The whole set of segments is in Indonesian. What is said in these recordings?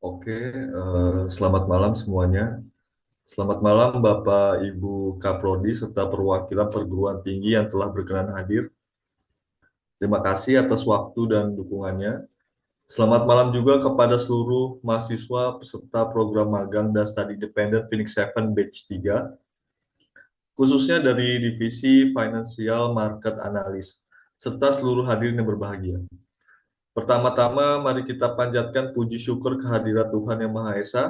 Oke, selamat malam semuanya. Selamat malam Bapak Ibu Kaprodi serta perwakilan perguruan tinggi yang telah berkenan hadir. Terima kasih atas waktu dan dukungannya. Selamat malam juga kepada seluruh mahasiswa peserta program magang dan studi independen Phoenix Seven Batch 3, khususnya dari Divisi Financial Market Analyst, serta seluruh hadirin yang berbahagia. Pertama-tama, mari kita panjatkan puji syukur kehadirat Tuhan Yang Maha Esa,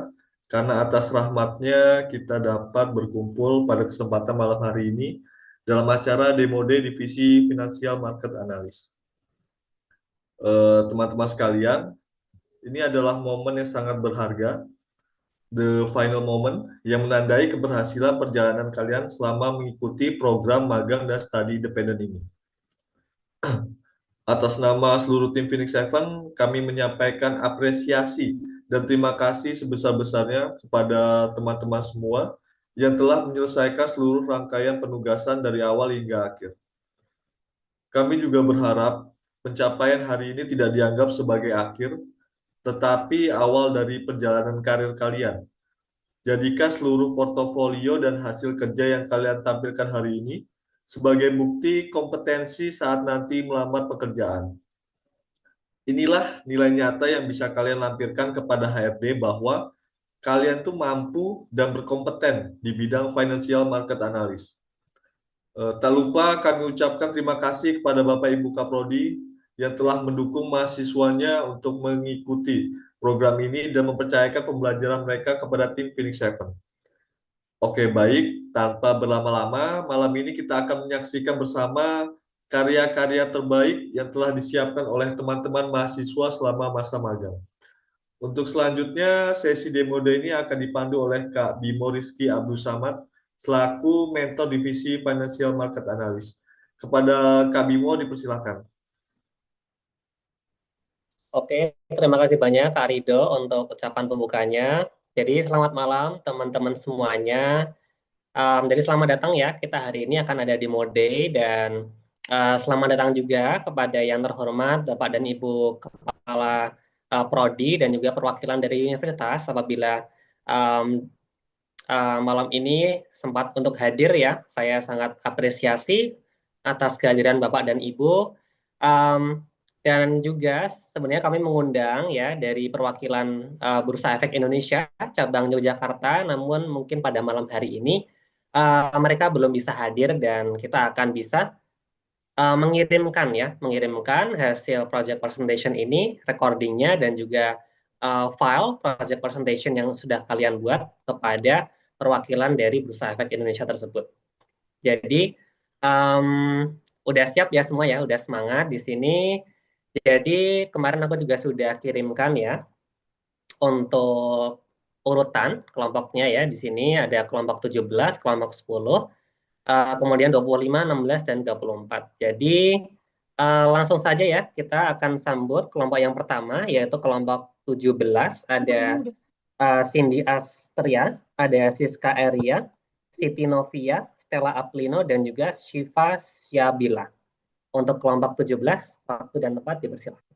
karena atas rahmatnya kita dapat berkumpul pada kesempatan malam hari ini dalam acara Demo Day Divisi Financial Market Analyst. Teman-teman sekalian, ini adalah momen yang sangat berharga, the final moment, yang menandai keberhasilan perjalanan kalian selama mengikuti program magang dan studi independen ini. Atas nama seluruh tim Phoenix Seven, kami menyampaikan apresiasi dan terima kasih sebesar-besarnya kepada teman-teman semua yang telah menyelesaikan seluruh rangkaian penugasan dari awal hingga akhir. Kami juga berharap pencapaian hari ini tidak dianggap sebagai akhir, tetapi awal dari perjalanan karir kalian. Jadikan seluruh portofolio dan hasil kerja yang kalian tampilkan hari ini sebagai bukti kompetensi saat nanti melamar pekerjaan. Inilah nilai nyata yang bisa kalian lampirkan kepada HRD bahwa kalian tuh mampu dan berkompeten di bidang financial market analyst. Tak lupa kami ucapkan terima kasih kepada Bapak Ibu Kaprodi yang telah mendukung mahasiswanya untuk mengikuti program ini dan mempercayakan pembelajaran mereka kepada tim Phoenix Seven. Oke, baik. Tanpa berlama-lama, malam ini kita akan menyaksikan bersama karya-karya terbaik yang telah disiapkan oleh teman-teman mahasiswa selama masa magang. Untuk selanjutnya, sesi demo day ini akan dipandu oleh Kak Bimo Rizky Abdul Samad selaku Mentor Divisi Financial Market Analyst. Kepada Kak Bimo dipersilakan. Oke, terima kasih banyak Kak Rido untuk ucapan pembukanya. Jadi selamat malam teman-teman semuanya. Jadi selamat datang ya, kita hari ini akan ada di Day dan selamat datang juga kepada yang terhormat Bapak dan Ibu Kepala Prodi dan juga perwakilan dari universitas apabila um, malam ini sempat untuk hadir ya. Saya sangat apresiasi atas kehadiran Bapak dan Ibu. Um, dan juga sebenarnya kami mengundang ya dari perwakilan Bursa Efek Indonesia cabang Yogyakarta, namun mungkin pada malam hari ini mereka belum bisa hadir dan kita akan bisa mengirimkan hasil project presentation ini, recordingnya dan juga file project presentation yang sudah kalian buat kepada perwakilan dari Bursa Efek Indonesia tersebut. Jadi udah siap ya semua ya, udah semangat di sini. Jadi kemarin aku juga sudah kirimkan ya untuk urutan kelompoknya ya. Di sini ada kelompok 17, kelompok 10, kemudian 25, 16, dan 24. Jadi langsung saja ya kita akan sambut kelompok yang pertama yaitu kelompok 17. Ada Cindy Astria, ada Siska Eria, Siti Novia, Stella Aplino, dan juga Shiva Syabila. Untuk kelompok 17, waktu dan tempat dipersilakan.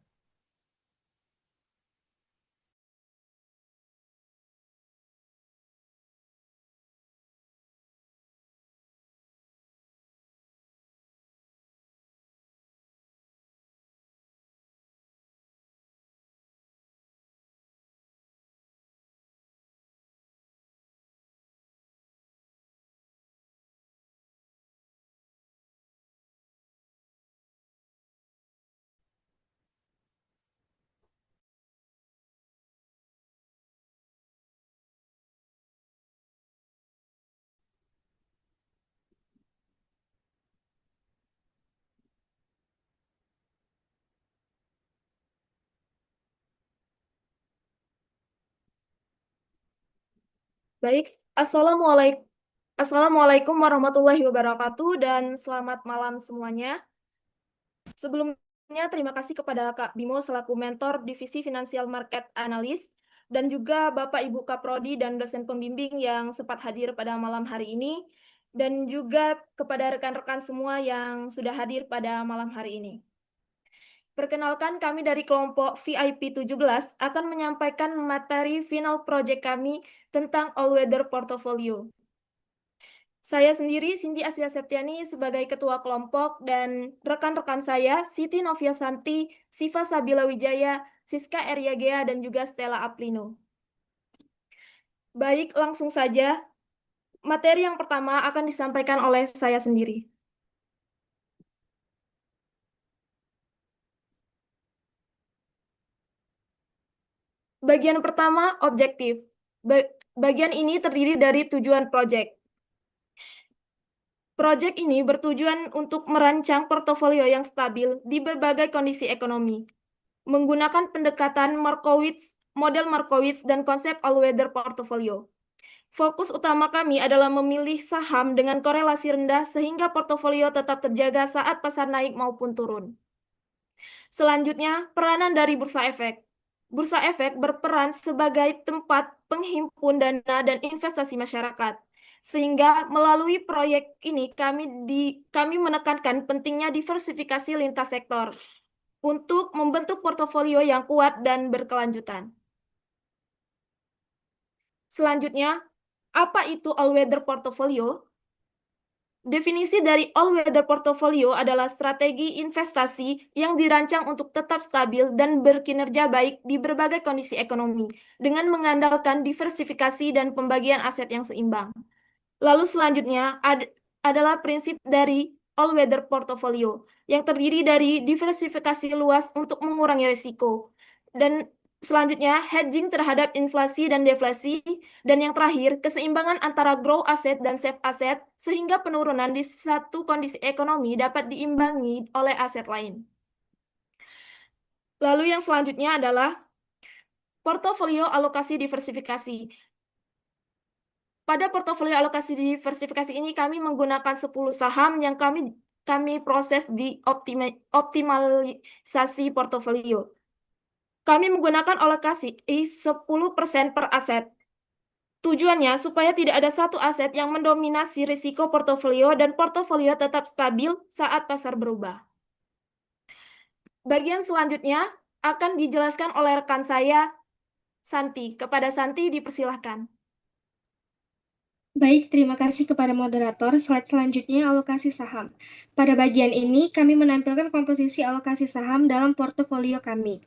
Baik, Assalamualaikum warahmatullahi wabarakatuh dan selamat malam semuanya. Sebelumnya terima kasih kepada Kak Bimo selaku mentor Divisi Financial Market Analyst dan juga Bapak Ibu Kaprodi dan dosen pembimbing yang sempat hadir pada malam hari ini dan juga kepada rekan-rekan semua yang sudah hadir pada malam hari ini. Perkenalkan, kami dari kelompok VIP 17 akan menyampaikan materi final project kami tentang all-weather portfolio. Saya sendiri, Cindy Asia Septiani, sebagai ketua kelompok, dan rekan-rekan saya, Siti Novia Santi, Siva Sabila Wijaya, Siska Eriagea, dan juga Stella Aplino. Baik, langsung saja. Materi yang pertama akan disampaikan oleh saya sendiri. Bagian pertama, objektif. Bagian ini terdiri dari tujuan proyek. Proyek ini bertujuan untuk merancang portofolio yang stabil di berbagai kondisi ekonomi, menggunakan pendekatan Markowitz, model Markowitz, dan konsep all-weather portfolio. Fokus utama kami adalah memilih saham dengan korelasi rendah sehingga portofolio tetap terjaga saat pasar naik maupun turun. Selanjutnya, peranan dari bursa efek. Bursa efek berperan sebagai tempat penghimpun dana dan investasi masyarakat. Sehingga melalui proyek ini kami menekankan pentingnya diversifikasi lintas sektor untuk membentuk portofolio yang kuat dan berkelanjutan. Selanjutnya, apa itu all-weather portfolio? Definisi dari all-weather portfolio adalah strategi investasi yang dirancang untuk tetap stabil dan berkinerja baik di berbagai kondisi ekonomi, dengan mengandalkan diversifikasi dan pembagian aset yang seimbang. Lalu selanjutnya adalah prinsip dari all-weather portfolio, yang terdiri dari diversifikasi luas untuk mengurangi risiko. Dan selanjutnya, hedging terhadap inflasi dan deflasi. Dan yang terakhir, keseimbangan antara grow asset dan save asset, sehingga penurunan di satu kondisi ekonomi dapat diimbangi oleh aset lain. Lalu yang selanjutnya adalah portofolio alokasi diversifikasi. Pada portofolio alokasi diversifikasi ini, kami menggunakan 10 saham yang kami proses di optimalisasi portofolio. Kami menggunakan alokasi 10% per aset. Tujuannya supaya tidak ada satu aset yang mendominasi risiko portofolio dan portofolio tetap stabil saat pasar berubah. Bagian selanjutnya akan dijelaskan oleh rekan saya, Santi. Kepada Santi, dipersilahkan. Baik, terima kasih kepada moderator. Slide selanjutnya, alokasi saham. Pada bagian ini, kami menampilkan komposisi alokasi saham dalam portofolio kami.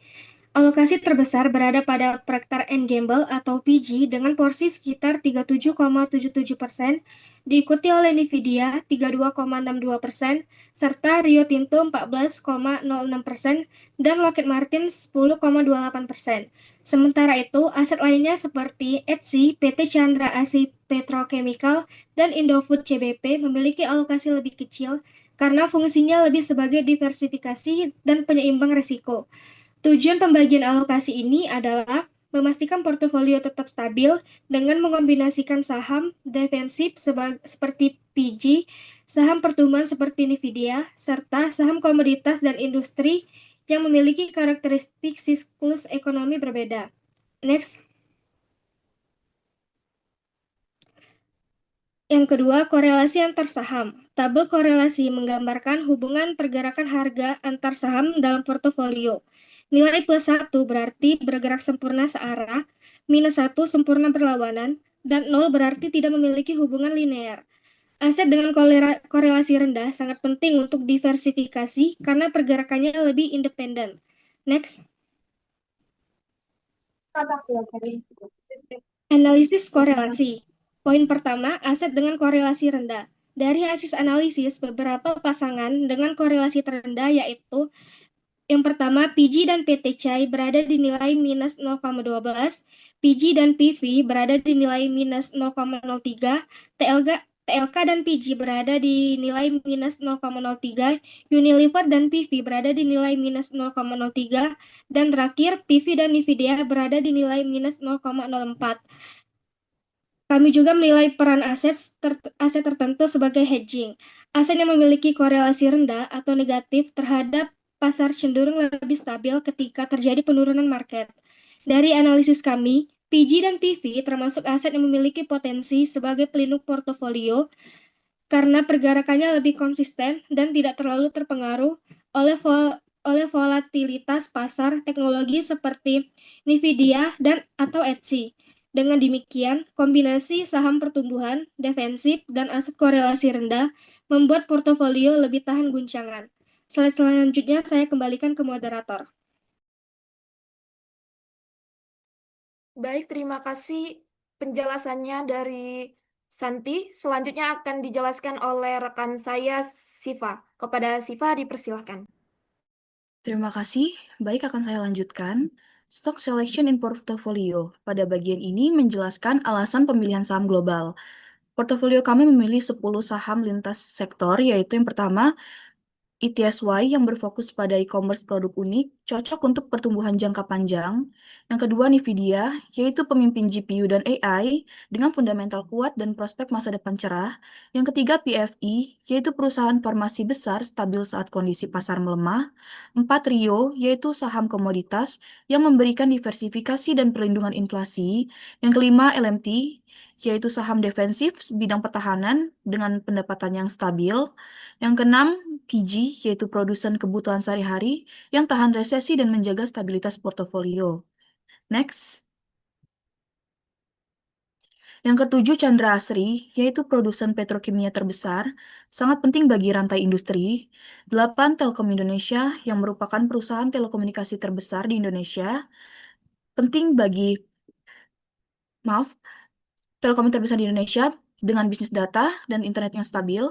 Alokasi terbesar berada pada Procter & Gamble atau PG dengan porsi sekitar 37,77%, diikuti oleh Nvidia 32,62%, serta Rio Tinto 14,06%, dan Lockheed Martin 10,28%. Sementara itu, aset lainnya seperti Etsy, PT Chandra Asih Petrochemical, dan Indofood CBP memiliki alokasi lebih kecil karena fungsinya lebih sebagai diversifikasi dan penyeimbang risiko. Tujuan pembagian alokasi ini adalah memastikan portofolio tetap stabil dengan mengombinasikan saham defensif seperti PG, saham pertumbuhan seperti Nvidia, serta saham komoditas dan industri yang memiliki karakteristik siklus ekonomi berbeda. Next. Yang kedua, korelasi antar saham. Tabel korelasi menggambarkan hubungan pergerakan harga antar saham dalam portofolio. Nilai +1 berarti bergerak sempurna searah, -1 sempurna berlawanan, dan 0 berarti tidak memiliki hubungan linear. Aset dengan korelasi rendah sangat penting untuk diversifikasi karena pergerakannya lebih independen. Next. Analisis korelasi. Poin pertama, aset dengan korelasi rendah. Dari hasil analisis, beberapa pasangan dengan korelasi terendah yaitu yang pertama, PG dan PT CAI berada di nilai -0,12, PG dan PV berada di nilai -0,03, TLK dan PG berada di nilai -0,03, Unilever dan PV berada di nilai -0,03, dan terakhir PV dan Nvidia berada di nilai -0,04. Kami juga menilai peran aset tertentu sebagai hedging. Aset yang memiliki korelasi rendah atau negatif terhadap pasar cenderung lebih stabil ketika terjadi penurunan market. Dari analisis kami, PG dan PV termasuk aset yang memiliki potensi sebagai pelindung portofolio karena pergerakannya lebih konsisten dan tidak terlalu terpengaruh oleh oleh volatilitas pasar teknologi seperti Nvidia dan atau Etsy. Dengan demikian, kombinasi saham pertumbuhan, defensif, dan aset korelasi rendah membuat portofolio lebih tahan guncangan. Slide selanjutnya saya kembalikan ke moderator. Baik, terima kasih penjelasannya dari Santi. Selanjutnya akan dijelaskan oleh rekan saya, Siva. Kepada Siva dipersilahkan. Terima kasih. Baik, akan saya lanjutkan. Stock selection in portfolio. Pada bagian ini menjelaskan alasan pemilihan saham global. Portofolio kami memilih 10 saham lintas sektor, yaitu yang pertama, ETSY yang berfokus pada e-commerce produk unik, cocok untuk pertumbuhan jangka panjang. Yang kedua, Nvidia, yaitu pemimpin GPU dan AI dengan fundamental kuat dan prospek masa depan cerah. Yang ketiga, PFE, yaitu perusahaan farmasi besar stabil saat kondisi pasar melemah. 4, Rio, yaitu saham komoditas yang memberikan diversifikasi dan perlindungan inflasi. Yang kelima, LMT, yaitu saham defensif bidang pertahanan dengan pendapatan yang stabil. Yang keenam, PG, yaitu produsen kebutuhan sehari-hari yang tahan resesi dan menjaga stabilitas portofolio. Next. Yang ketujuh, Chandra Asri, yaitu produsen petrokimia terbesar, sangat penting bagi rantai industri. 8, Telkom Indonesia, yang merupakan perusahaan telekomunikasi terbesar di Indonesia, penting bagi, Telkom terbesar di Indonesia dengan bisnis data dan internet yang stabil.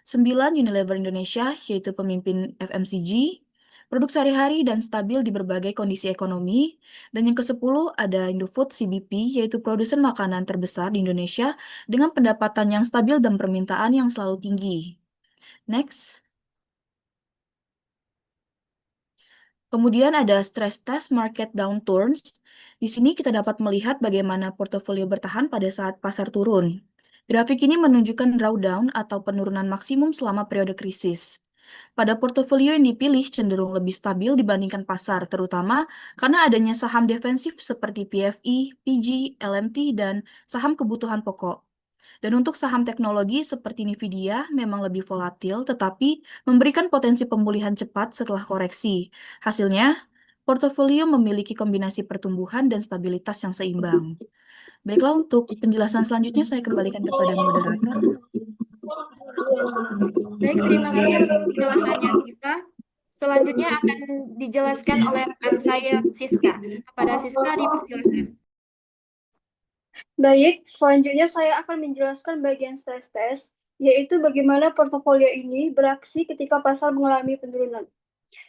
9, Unilever Indonesia, yaitu pemimpin FMCG, produk sehari-hari dan stabil di berbagai kondisi ekonomi. Dan yang ke-10 ada Indofood CBP, yaitu produsen makanan terbesar di Indonesia dengan pendapatan yang stabil dan permintaan yang selalu tinggi. Next. Kemudian ada stress test market downturns. Di sini kita dapat melihat bagaimana portofolio bertahan pada saat pasar turun. Grafik ini menunjukkan drawdown atau penurunan maksimum selama periode krisis. Pada portofolio yang dipilih cenderung lebih stabil dibandingkan pasar, terutama karena adanya saham defensif seperti PFI, PG, LMT, dan saham kebutuhan pokok. Dan untuk saham teknologi seperti Nvidia memang lebih volatil, tetapi memberikan potensi pemulihan cepat setelah koreksi. Hasilnya, portofolio memiliki kombinasi pertumbuhan dan stabilitas yang seimbang. Baiklah, untuk penjelasan selanjutnya saya kembalikan kepada moderator. Baik, terima kasih atas penjelasannya, Siva. Selanjutnya akan dijelaskan oleh rekan saya, Siska. Kepada Siska dipersilahkan. Baik, selanjutnya saya akan menjelaskan bagian stress test, yaitu bagaimana portofolio ini beraksi ketika pasar mengalami penurunan.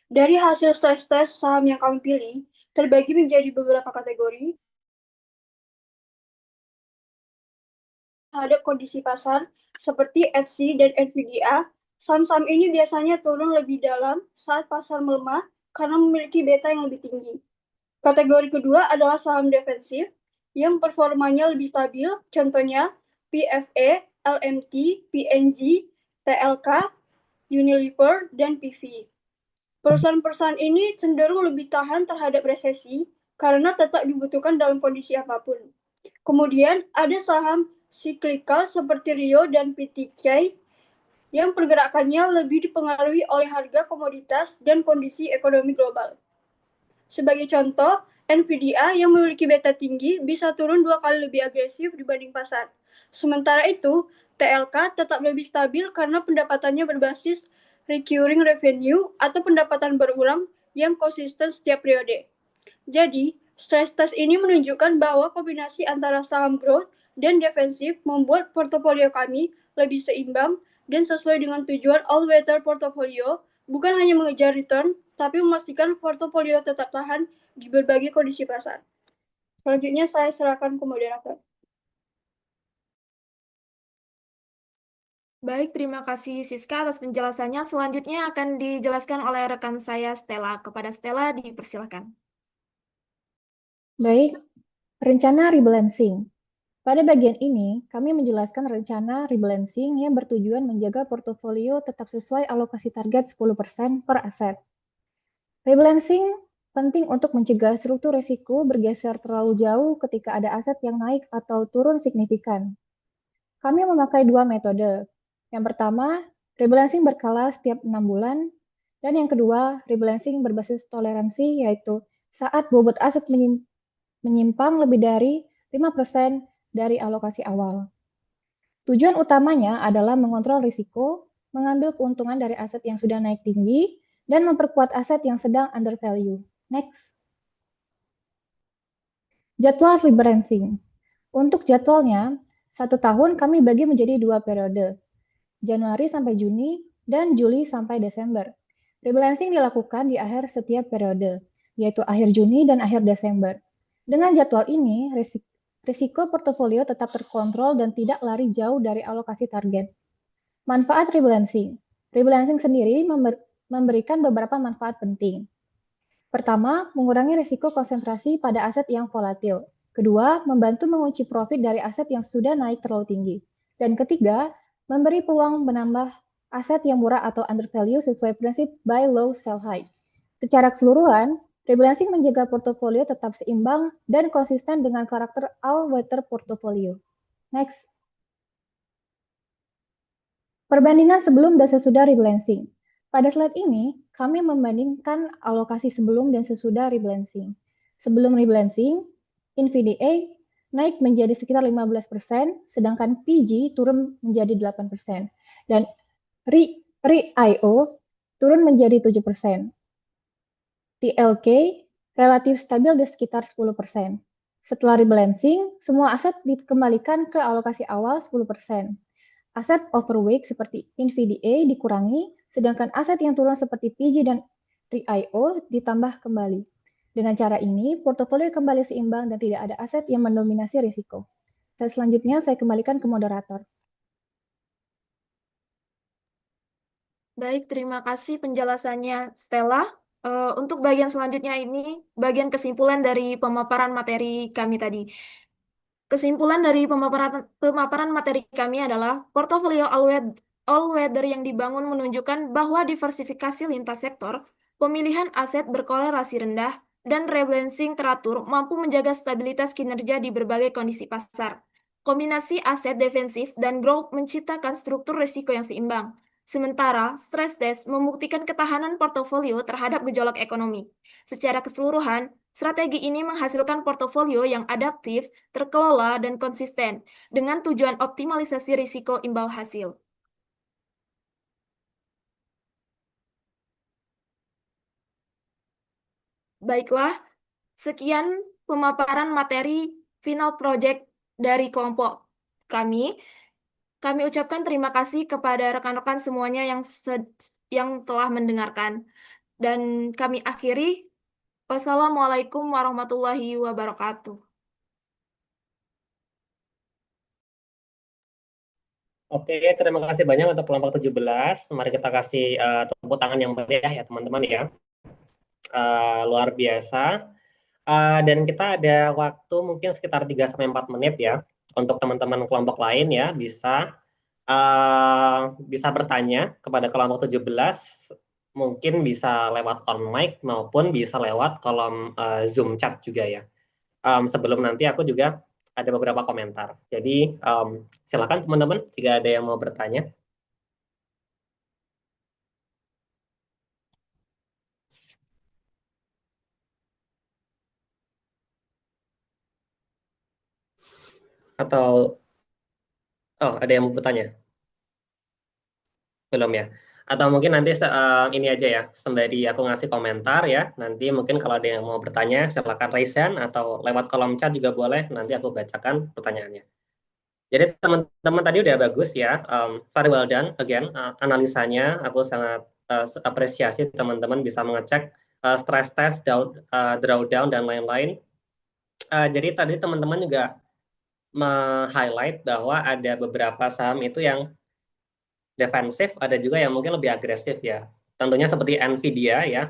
Dari hasil stress test saham yang kami pilih, terbagi menjadi beberapa kategori terhadap kondisi pasar, seperti Etsy dan Nvidia. Saham-saham ini biasanya turun lebih dalam saat pasar melemah karena memiliki beta yang lebih tinggi. Kategori kedua adalah saham defensif, yang performanya lebih stabil, contohnya PFE, LMT, PNG, TLK, Unilever, dan PV. Perusahaan-perusahaan ini cenderung lebih tahan terhadap resesi karena tetap dibutuhkan dalam kondisi apapun. Kemudian ada saham cyclical seperti Rio dan PTK yang pergerakannya lebih dipengaruhi oleh harga komoditas dan kondisi ekonomi global. Sebagai contoh, Nvidia yang memiliki beta tinggi bisa turun 2 kali lebih agresif dibanding pasar. Sementara itu, TLK tetap lebih stabil karena pendapatannya berbasis recurring revenue atau pendapatan berulang yang konsisten setiap periode. Jadi, stress test ini menunjukkan bahwa kombinasi antara saham growth dan defensif membuat portofolio kami lebih seimbang dan sesuai dengan tujuan all-weather portfolio, bukan hanya mengejar return, tapi memastikan portofolio tetap tahan di berbagai kondisi pasar. Selanjutnya saya serahkan ke moderator. Baik, terima kasih Siska atas penjelasannya. Selanjutnya akan dijelaskan oleh rekan saya, Stella. Kepada Stella dipersilakan. Baik, rencana rebalancing. Pada bagian ini, kami menjelaskan rencana rebalancing yang bertujuan menjaga portofolio tetap sesuai alokasi target 10% per aset. Rebalancing penting untuk mencegah struktur resiko bergeser terlalu jauh ketika ada aset yang naik atau turun signifikan. Kami memakai dua metode. Yang pertama, rebalancing berkala setiap 6 bulan, Dan yang kedua, rebalancing berbasis toleransi, yaitu saat bobot aset menyimpang lebih dari 5% dari alokasi awal. Tujuan utamanya adalah mengontrol risiko, mengambil keuntungan dari aset yang sudah naik tinggi, dan memperkuat aset yang sedang undervalue. Next. Jadwal rebalancing. Untuk jadwalnya, 1 tahun kami bagi menjadi 2 periode, Januari sampai Juni dan Juli sampai Desember. Rebalancing dilakukan di akhir setiap periode, yaitu akhir Juni dan akhir Desember. Dengan jadwal ini, risiko portofolio tetap terkontrol dan tidak lari jauh dari alokasi target. Manfaat rebalancing. Rebalancing sendiri memberikan beberapa manfaat penting. Pertama, mengurangi risiko konsentrasi pada aset yang volatil. Kedua, membantu mengunci profit dari aset yang sudah naik terlalu tinggi. Dan ketiga, memberi peluang menambah aset yang murah atau undervalue sesuai prinsip buy low, sell high. Secara keseluruhan, rebalancing menjaga portofolio tetap seimbang dan konsisten dengan karakter all-weather portofolio. Next. Perbandingan sebelum dan sesudah rebalancing. Pada slide ini, kami membandingkan alokasi sebelum dan sesudah rebalancing. Sebelum rebalancing, NVDA naik menjadi sekitar 15%, sedangkan PG turun menjadi 8%. Dan REIO turun menjadi 7%. TLK relatif stabil di sekitar 10%. Setelah rebalancing, semua aset dikembalikan ke alokasi awal 10%. Aset overweight seperti NVDA dikurangi, sedangkan aset yang turun seperti PG dan REIO ditambah kembali. Dengan cara ini, portofolio kembali seimbang dan tidak ada aset yang mendominasi risiko. Dan selanjutnya saya kembalikan ke moderator. Baik, terima kasih penjelasannya Stella. Untuk bagian selanjutnya ini, bagian kesimpulan dari pemaparan materi kami tadi. Kesimpulan dari pemaparan materi kami adalah portofolio all-weather yang dibangun menunjukkan bahwa diversifikasi lintas sektor, pemilihan aset berkolerasi rendah, dan rebalancing teratur mampu menjaga stabilitas kinerja di berbagai kondisi pasar. Kombinasi aset defensif dan growth menciptakan struktur risiko yang seimbang. Sementara, stress test membuktikan ketahanan portofolio terhadap gejolak ekonomi. Secara keseluruhan, strategi ini menghasilkan portofolio yang adaptif, terkelola, dan konsisten, dengan tujuan optimalisasi risiko imbal hasil. Baiklah, sekian pemaparan materi final project dari kelompok kami. Kami ucapkan terima kasih kepada rekan-rekan semuanya yang telah mendengarkan. Dan kami akhiri. Wassalamualaikum warahmatullahi wabarakatuh. Oke, terima kasih banyak untuk kelompok 17. Mari kita kasih tepuk tangan yang meriah ya teman-teman ya. Luar biasa. Dan kita ada waktu mungkin sekitar 3-4 menit ya untuk teman-teman kelompok lain ya bisa bertanya kepada kelompok 17, mungkin bisa lewat on mic maupun bisa lewat kolom Zoom chat juga ya. Sebelum nanti aku juga ada beberapa komentar. Jadi silakan teman-teman jika ada yang mau bertanya. Atau ada yang mau bertanya? Belum ya? Atau mungkin nanti ini aja ya, sembari aku ngasih komentar ya, nanti mungkin kalau ada yang mau bertanya, silakan raise hand atau lewat kolom chat juga boleh, nanti aku bacakan pertanyaannya. Jadi teman-teman tadi udah bagus ya, very well done, again, analisanya aku sangat apresiasi teman-teman bisa mengecek stress test, drawdown, dan lain-lain. Jadi tadi teman-teman juga highlight bahwa ada beberapa saham itu yang defensif, ada juga yang mungkin lebih agresif ya. Tentunya seperti Nvidia ya.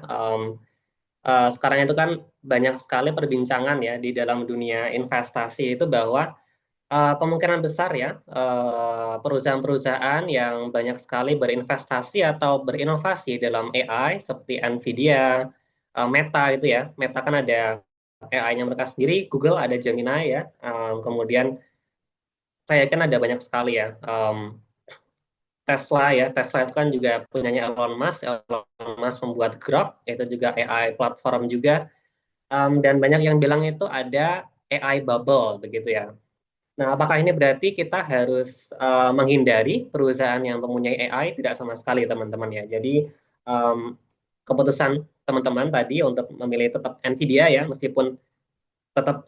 Sekarang itu kan banyak sekali perbincangan ya di dalam dunia investasi itu bahwa kemungkinan besar ya perusahaan-perusahaan yang banyak sekali berinvestasi atau berinovasi dalam AI seperti Nvidia, Meta itu ya. Meta kan ada AI-nya mereka sendiri, Google ada Gemini ya. Kemudian saya yakin ada banyak sekali ya Tesla ya. Tesla itu kan juga punyanya Elon Musk. Elon Musk membuat Grok, itu juga AI platform juga. Dan banyak yang bilang itu ada AI bubble begitu ya. Nah, apakah ini berarti kita harus menghindari perusahaan yang mempunyai AI? Tidak sama sekali, teman-teman ya. Jadi, keputusan teman-teman tadi untuk memilih tetap Nvidia ya, meskipun tetap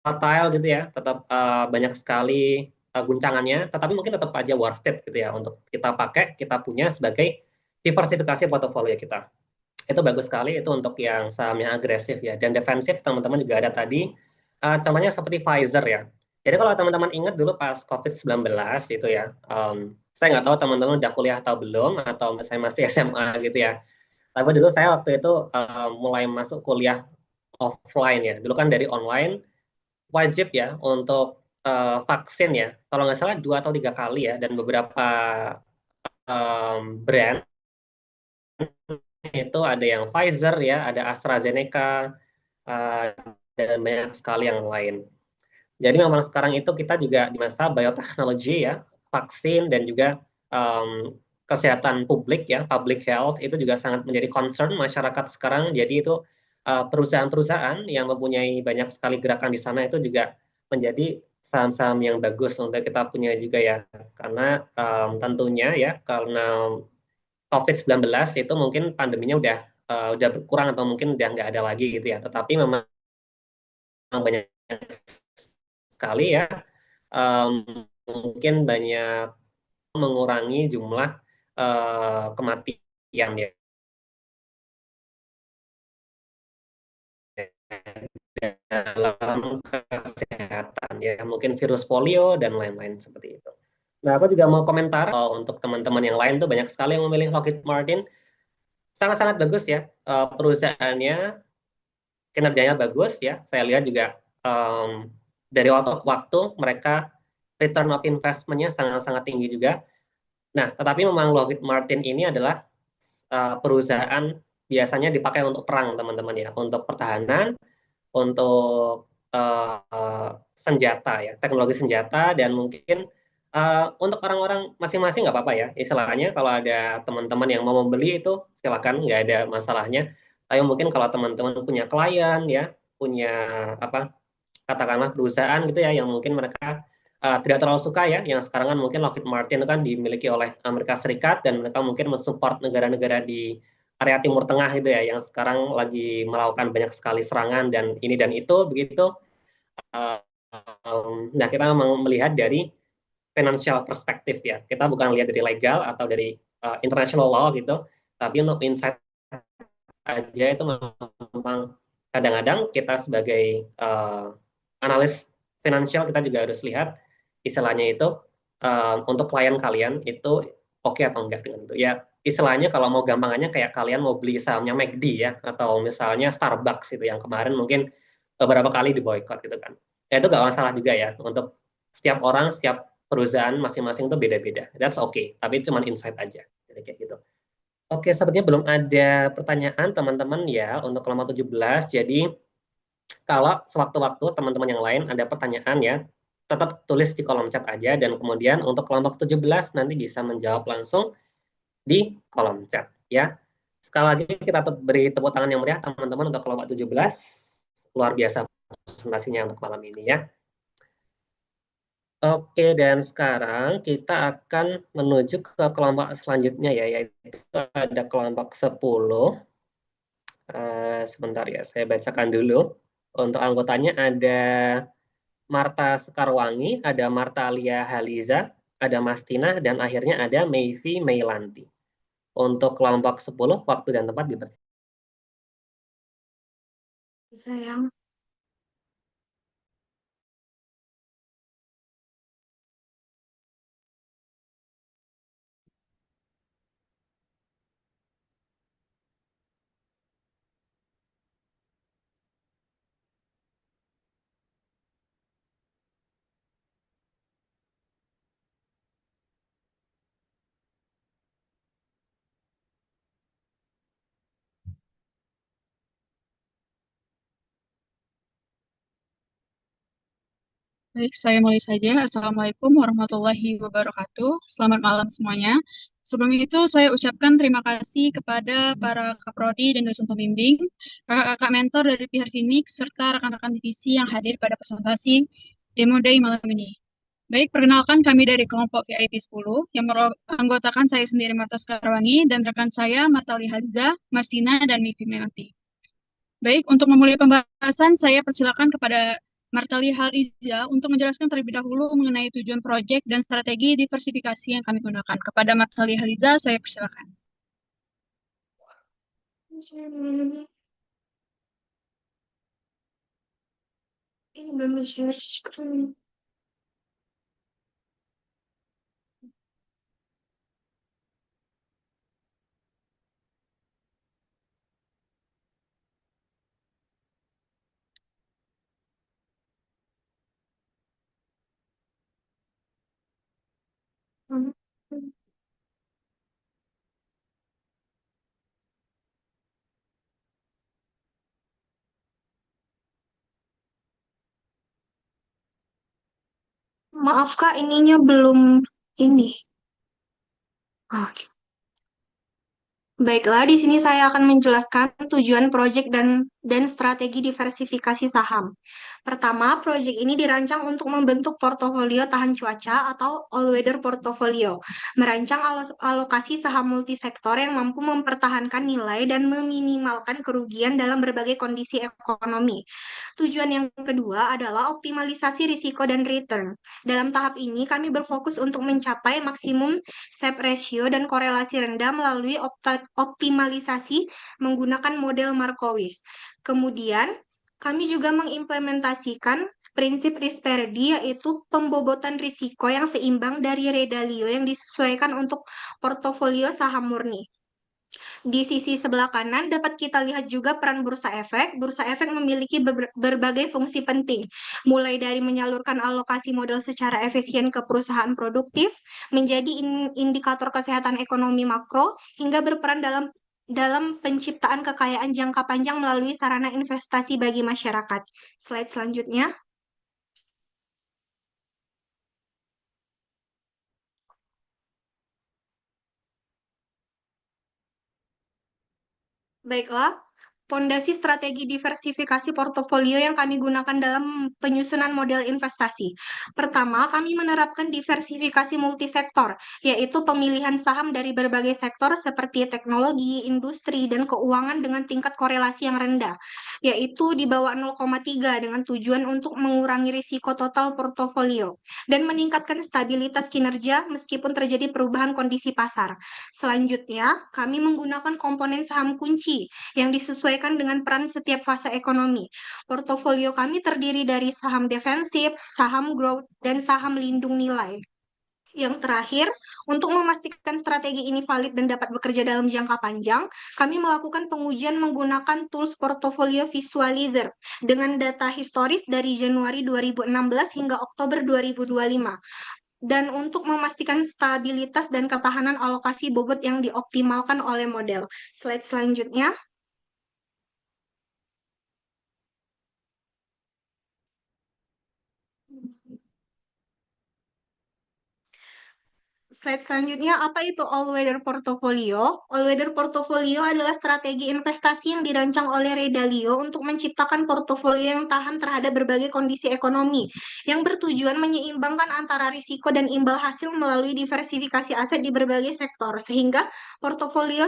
volatile gitu ya, tetap banyak sekali guncangannya, tetapi mungkin tetap aja worth it gitu ya untuk kita pakai, kita punya sebagai diversifikasi portofolio kita. Itu bagus sekali, itu untuk yang saham yang agresif ya. Dan defensif teman-teman juga ada tadi, contohnya seperti Pfizer ya. Jadi kalau teman-teman ingat dulu pas COVID-19 itu ya, saya nggak tahu teman-teman udah kuliah atau belum, atau saya masih SMA gitu ya. Tapi dulu saya waktu itu mulai masuk kuliah offline ya. Dulu kan dari online, wajib ya untuk vaksin ya. Kalau nggak salah 2 atau 3 kali ya, dan beberapa brand itu ada yang Pfizer ya, ada AstraZeneca, uh, dan banyak sekali yang lain. Jadi memang sekarang itu kita juga di masa bioteknologi ya, vaksin dan juga kesehatan publik ya, public health itu juga sangat menjadi concern masyarakat sekarang. Jadi itu perusahaan-perusahaan yang mempunyai banyak sekali gerakan di sana itu juga menjadi saham-saham yang bagus untuk kita punya juga ya. Karena tentunya ya, karena COVID-19 itu mungkin pandeminya udah berkurang atau mungkin udah nggak ada lagi gitu ya. Tetapi memang banyak sekali ya, mungkin banyak mengurangi jumlah kematian ya dalam kesehatan ya, mungkin virus polio dan lain-lain seperti itu. Nah, aku juga mau komentar untuk teman-teman yang lain tuh banyak sekali yang memilih Lockheed Martin, sangat-sangat bagus ya perusahaannya, kinerjanya bagus ya. Saya lihat juga dari waktu ke waktu mereka return of investment-nya sangat-sangat tinggi juga. Nah, tetapi memang Lockheed Martin ini adalah perusahaan biasanya dipakai untuk perang, teman-teman ya, untuk pertahanan, untuk senjata ya, teknologi senjata, dan mungkin untuk orang-orang masing-masing nggak apa-apa ya, istilahnya kalau ada teman-teman yang mau membeli itu silakan, nggak ada masalahnya. Tapi mungkin kalau teman-teman punya klien ya, punya apa, katakanlah perusahaan gitu ya, yang mungkin mereka tidak terlalu suka ya, yang sekarang kan mungkin Lockheed Martin kan dimiliki oleh Amerika Serikat, dan mereka mungkin mensupport negara-negara di area Timur Tengah itu ya, yang sekarang lagi melakukan banyak sekali serangan dan ini dan itu begitu. Nah, kita mau melihat dari financial perspektif ya. Kita bukan lihat dari legal atau dari international law gitu, tapi untuk insight aja itu memang kadang-kadang kita sebagai analis finansial kita juga harus lihat istilahnya itu untuk klien kalian itu oke atau enggak dengan itu ya. Istilahnya kalau mau gampangannya kayak kalian mau beli sahamnya McD ya, atau misalnya Starbucks itu yang kemarin mungkin beberapa kali diboykot gitu kan. Ya itu nggak masalah juga ya, untuk setiap orang, setiap perusahaan masing-masing itu beda-beda. That's okay, tapi cuma insight aja. Jadi kayak gitu. Oke, sepertinya belum ada pertanyaan teman-teman ya untuk kelompok 17. Jadi kalau sewaktu-waktu teman-teman yang lain ada pertanyaan ya, tetap tulis di kolom chat aja, dan kemudian untuk kelompok 17 nanti bisa menjawab langsung di kolom chat ya. Sekali lagi kita beri tepuk tangan yang meriah teman-teman untuk kelompok 17. Luar biasa presentasinya untuk malam ini ya. Oke, dan sekarang kita akan menuju ke kelompok selanjutnya ya, yaitu ada kelompok 10. Sebentar ya, saya bacakan dulu. Untuk anggotanya ada Marta Sekarwangi, ada Marta Lia Haliza, ada Mastina, dan akhirnya ada Mayvi Meilanti. Untuk kelompok 10, waktu dan tempat dipersilakan. Sayang. Baik, saya mulai saja. Assalamualaikum warahmatullahi wabarakatuh. Selamat malam semuanya. Sebelum itu, saya ucapkan terima kasih kepada para kaprodi dan dosen pembimbing, kakak-kakak mentor dari pihak Phoenix, serta rekan-rekan divisi yang hadir pada presentasi Demo Day malam ini. Baik, perkenalkan kami dari kelompok VIP 10 yang beranggotakan saya sendiri Marta Skarwangi dan rekan saya Martali Hadza, Mastina, dan Mifi Melati. Baik, untuk memulai pembahasan, saya persilakan kepada Martali Haliza untuk menjelaskan terlebih dahulu mengenai tujuan proyek dan strategi diversifikasi yang kami gunakan. Kepada Martali Haliza, saya persilakan. Ini belum share screen. Maaf Kak, ininya belum ini. Oke. Baiklah, di sini saya akan menjelaskan tujuan proyek dan strategi diversifikasi saham. Pertama, proyek ini dirancang untuk membentuk portofolio tahan cuaca atau all-weather portfolio, merancang alokasi saham multisektor yang mampu mempertahankan nilai dan meminimalkan kerugian dalam berbagai kondisi ekonomi. Tujuan yang kedua adalah optimalisasi risiko dan return. Dalam tahap ini, kami berfokus untuk mencapai maksimum Swap ratio dan korelasi rendah melalui optimalisasi menggunakan model Markowitz. Kemudian, kami juga mengimplementasikan prinsip risk parity, yaitu pembobotan risiko yang seimbang dari Redalio yang disesuaikan untuk portofolio saham murni. Di sisi sebelah kanan dapat kita lihat juga peran bursa efek. Bursa efek memiliki berbagai fungsi penting, mulai dari menyalurkan alokasi modal secara efisien ke perusahaan produktif, menjadi indikator kesehatan ekonomi makro, hingga berperan dalam penciptaan kekayaan jangka panjang melalui sarana investasi bagi masyarakat. Slide selanjutnya. Baiklah, fondasi strategi diversifikasi portofolio yang kami gunakan dalam penyusunan model investasi. Pertama, kami menerapkan diversifikasi multisektor, yaitu pemilihan saham dari berbagai sektor seperti teknologi, industri, dan keuangan dengan tingkat korelasi yang rendah, yaitu di bawah 0,3 dengan tujuan untuk mengurangi risiko total portofolio dan meningkatkan stabilitas kinerja meskipun terjadi perubahan kondisi pasar. Selanjutnya, kami menggunakan komponen saham kunci yang disesuaikan dengan peran setiap fase ekonomi. Portofolio kami terdiri dari saham defensif, saham growth, dan saham lindung nilai. Yang terakhir, untuk memastikan strategi ini valid dan dapat bekerja dalam jangka panjang, kami melakukan pengujian menggunakan tools Portfolio Visualizer dengan data historis dari Januari 2016 hingga Oktober 2025. Dan untuk memastikan stabilitas dan ketahanan alokasi bobot yang dioptimalkan oleh model. Slide selanjutnya. Slide selanjutnya, apa itu all-weather portfolio? All-weather portfolio adalah strategi investasi yang dirancang oleh Redalio untuk menciptakan portofolio yang tahan terhadap berbagai kondisi ekonomi, yang bertujuan menyeimbangkan antara risiko dan imbal hasil melalui diversifikasi aset di berbagai sektor, sehingga portofolio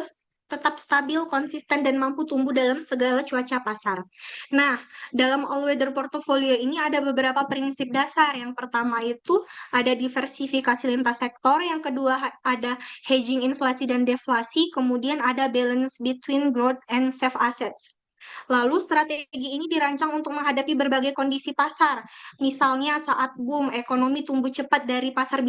tetap stabil, konsisten, dan mampu tumbuh dalam segala cuaca pasar. Nah, dalam all-weather portfolio ini ada beberapa prinsip dasar. Yang pertama itu ada diversifikasi lintas sektor, yang kedua ada hedging inflasi dan deflasi, kemudian ada balance between growth and safe assets. Lalu strategi ini dirancang untuk menghadapi berbagai kondisi pasar. Misalnya saat boom, ekonomi tumbuh cepat dari pasar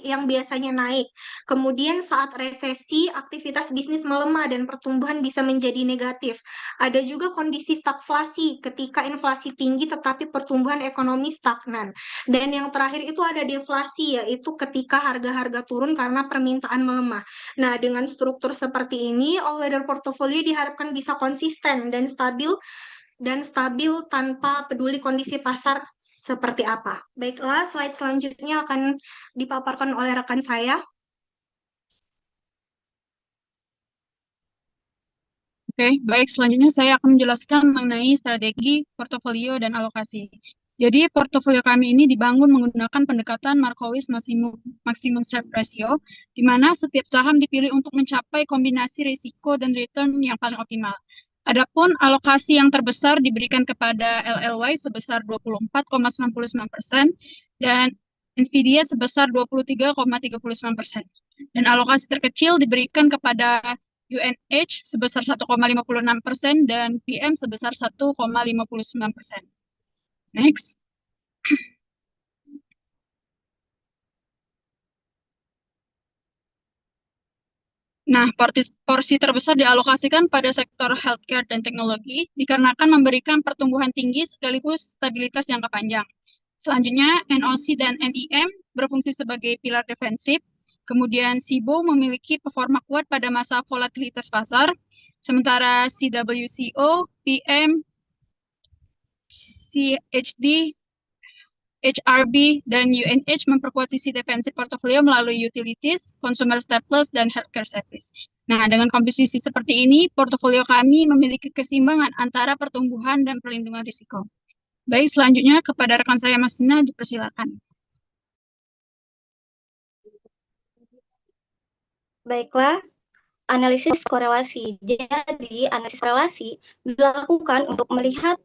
yang biasanya naik. Kemudian saat resesi, aktivitas bisnis melemah dan pertumbuhan bisa menjadi negatif. Ada juga kondisi stagflasi, ketika inflasi tinggi tetapi pertumbuhan ekonomi stagnan. Dan yang terakhir itu ada deflasi, yaitu ketika harga-harga turun karena permintaan melemah. Nah, dengan struktur seperti ini, all-weather portfolio diharapkan bisa konsisten dan stabil dan stabil tanpa peduli kondisi pasar seperti apa. Baiklah, slide selanjutnya akan dipaparkan oleh rekan saya. Oke, baik. Selanjutnya saya akan menjelaskan mengenai strategi, portofolio, dan alokasi. Jadi, portofolio kami ini dibangun menggunakan pendekatan Markowitz Maximum Strike Ratio, di mana setiap saham dipilih untuk mencapai kombinasi risiko dan return yang paling optimal. Adapun alokasi yang terbesar diberikan kepada LLY sebesar 24,99% dan Nvidia sebesar 23,39%. Dan alokasi terkecil diberikan kepada UNH sebesar 1,56% dan PM sebesar 1,59%. Next. Nah, porsi terbesar dialokasikan pada sektor healthcare dan teknologi dikarenakan memberikan pertumbuhan tinggi sekaligus stabilitas jangka panjang. Selanjutnya, NOC dan NEM berfungsi sebagai pilar defensif. Kemudian SIBO memiliki performa kuat pada masa volatilitas pasar, sementara CWCO, PM, CHD, HRB, dan UNH memperkuat sisi defensif portofolio melalui utilities, consumer staples, dan healthcare service. Nah, dengan komposisi seperti ini, portofolio kami memiliki keseimbangan antara pertumbuhan dan perlindungan risiko. Baik, selanjutnya kepada rekan saya Mas Nina, dipersilakan. Baiklah, analisis korelasi. Jadi, analisis korelasi dilakukan untuk melihat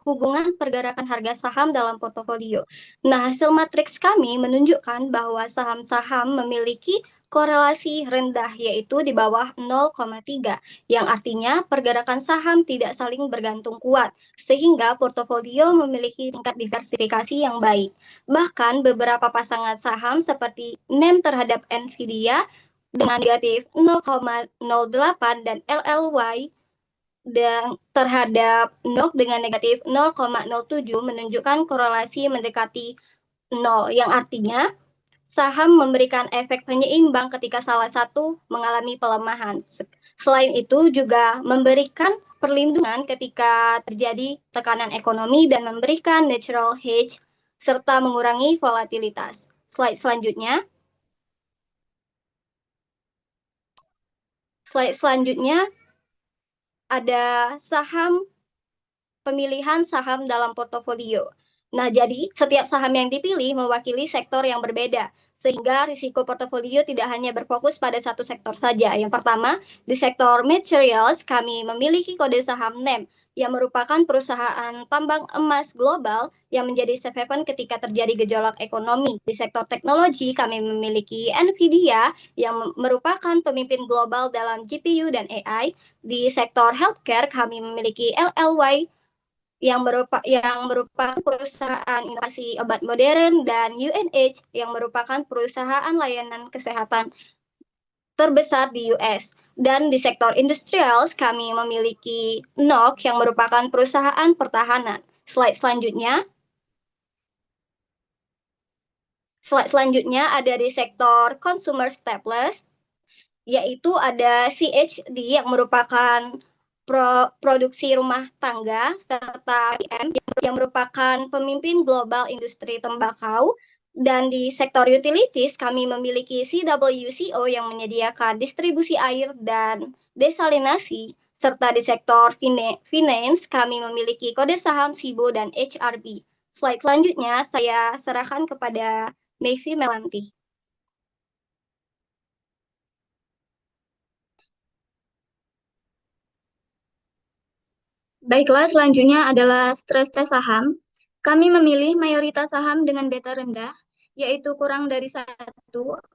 hubungan pergerakan harga saham dalam portofolio. Nah, hasil matriks kami menunjukkan bahwa saham-saham memiliki korelasi rendah, yaitu di bawah 0,3, yang artinya pergerakan saham tidak saling bergantung kuat, sehingga portofolio memiliki tingkat diversifikasi yang baik. Bahkan beberapa pasangan saham seperti NEM terhadap Nvidia dengan negatif 0,08 dan LLY dan terhadap NOK dengan negatif 0,07 menunjukkan korelasi mendekati 0, yang artinya saham memberikan efek penyeimbang ketika salah satu mengalami pelemahan. Selain itu juga memberikan perlindungan ketika terjadi tekanan ekonomi dan memberikan natural hedge serta mengurangi volatilitas. Slide selanjutnya. Slide selanjutnya ada pemilihan saham dalam portofolio. Nah, jadi setiap saham yang dipilih mewakili sektor yang berbeda, sehingga risiko portofolio tidak hanya berfokus pada satu sektor saja. Yang pertama, di sektor materials, kami memiliki kode saham NEM, yang merupakan perusahaan tambang emas global yang menjadi safe haven ketika terjadi gejolak ekonomi. Di sektor teknologi, kami memiliki Nvidia, yang merupakan pemimpin global dalam GPU dan AI. Di sektor healthcare, kami memiliki LLY, yang merupakan perusahaan inovasi obat modern, dan UNH yang merupakan perusahaan layanan kesehatan terbesar di US. Dan di sektor industrials kami memiliki NOK yang merupakan perusahaan pertahanan. Slide selanjutnya. Slide selanjutnya ada di sektor consumer staples, yaitu ada CHD yang merupakan produksi rumah tangga, serta PM yang merupakan pemimpin global industri tembakau. Dan di sektor utilities, kami memiliki CWCO yang menyediakan distribusi air dan desalinasi. Serta di sektor finance, kami memiliki kode saham SIBO dan HRB. Slide selanjutnya, saya serahkan kepada Mayfi Melanti. Baiklah, selanjutnya adalah stress test saham. Kami memilih mayoritas saham dengan beta rendah, yaitu kurang dari 1,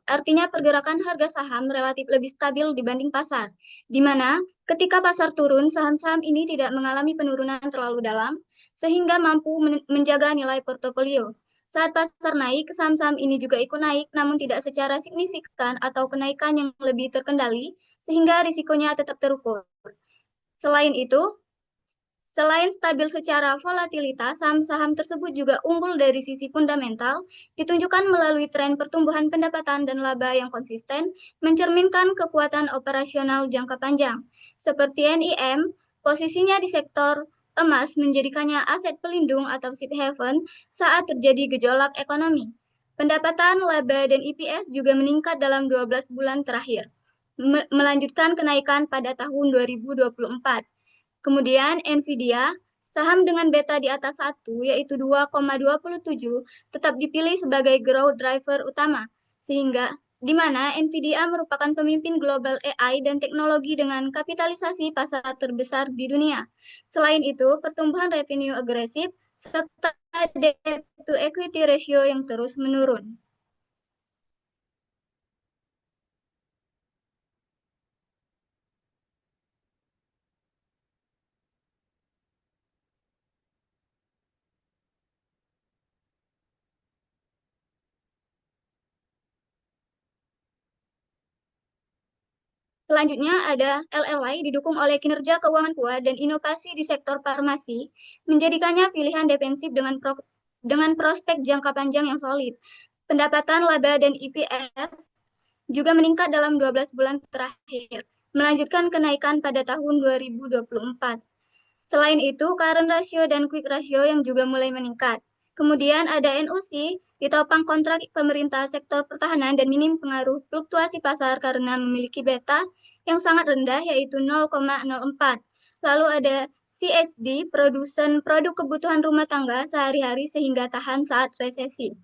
artinya pergerakan harga saham relatif lebih stabil dibanding pasar, di mana ketika pasar turun, saham-saham ini tidak mengalami penurunan terlalu dalam, sehingga mampu menjaga nilai portofolio. Saat pasar naik, saham-saham ini juga ikut naik, namun tidak secara signifikan atau kenaikan yang lebih terkendali, sehingga risikonya tetap terukur. Selain stabil secara volatilitas, saham-saham tersebut juga unggul dari sisi fundamental, ditunjukkan melalui tren pertumbuhan pendapatan dan laba yang konsisten, mencerminkan kekuatan operasional jangka panjang. Seperti NEM, posisinya di sektor emas menjadikannya aset pelindung atau safe haven saat terjadi gejolak ekonomi. Pendapatan, laba, dan EPS juga meningkat dalam 12 bulan terakhir, melanjutkan kenaikan pada tahun 2024. Kemudian Nvidia, saham dengan beta di atas 1, yaitu 2,27, tetap dipilih sebagai growth driver utama, sehingga di mana Nvidia merupakan pemimpin global AI dan teknologi dengan kapitalisasi pasar terbesar di dunia. Selain itu, pertumbuhan revenue agresif serta debt to equity ratio yang terus menurun. Selanjutnya ada LLY didukung oleh kinerja keuangan kuat dan inovasi di sektor farmasi, menjadikannya pilihan defensif dengan prospek jangka panjang yang solid. Pendapatan, laba, dan EPS juga meningkat dalam 12 bulan terakhir, melanjutkan kenaikan pada tahun 2024. Selain itu, current ratio dan quick ratio yang juga mulai meningkat. Kemudian ada NOC, ditopang kontrak pemerintah sektor pertahanan dan minim pengaruh fluktuasi pasar karena memiliki beta yang sangat rendah yaitu 0,04. Lalu ada CSD, produsen produk kebutuhan rumah tangga sehari-hari sehingga tahan saat resesi.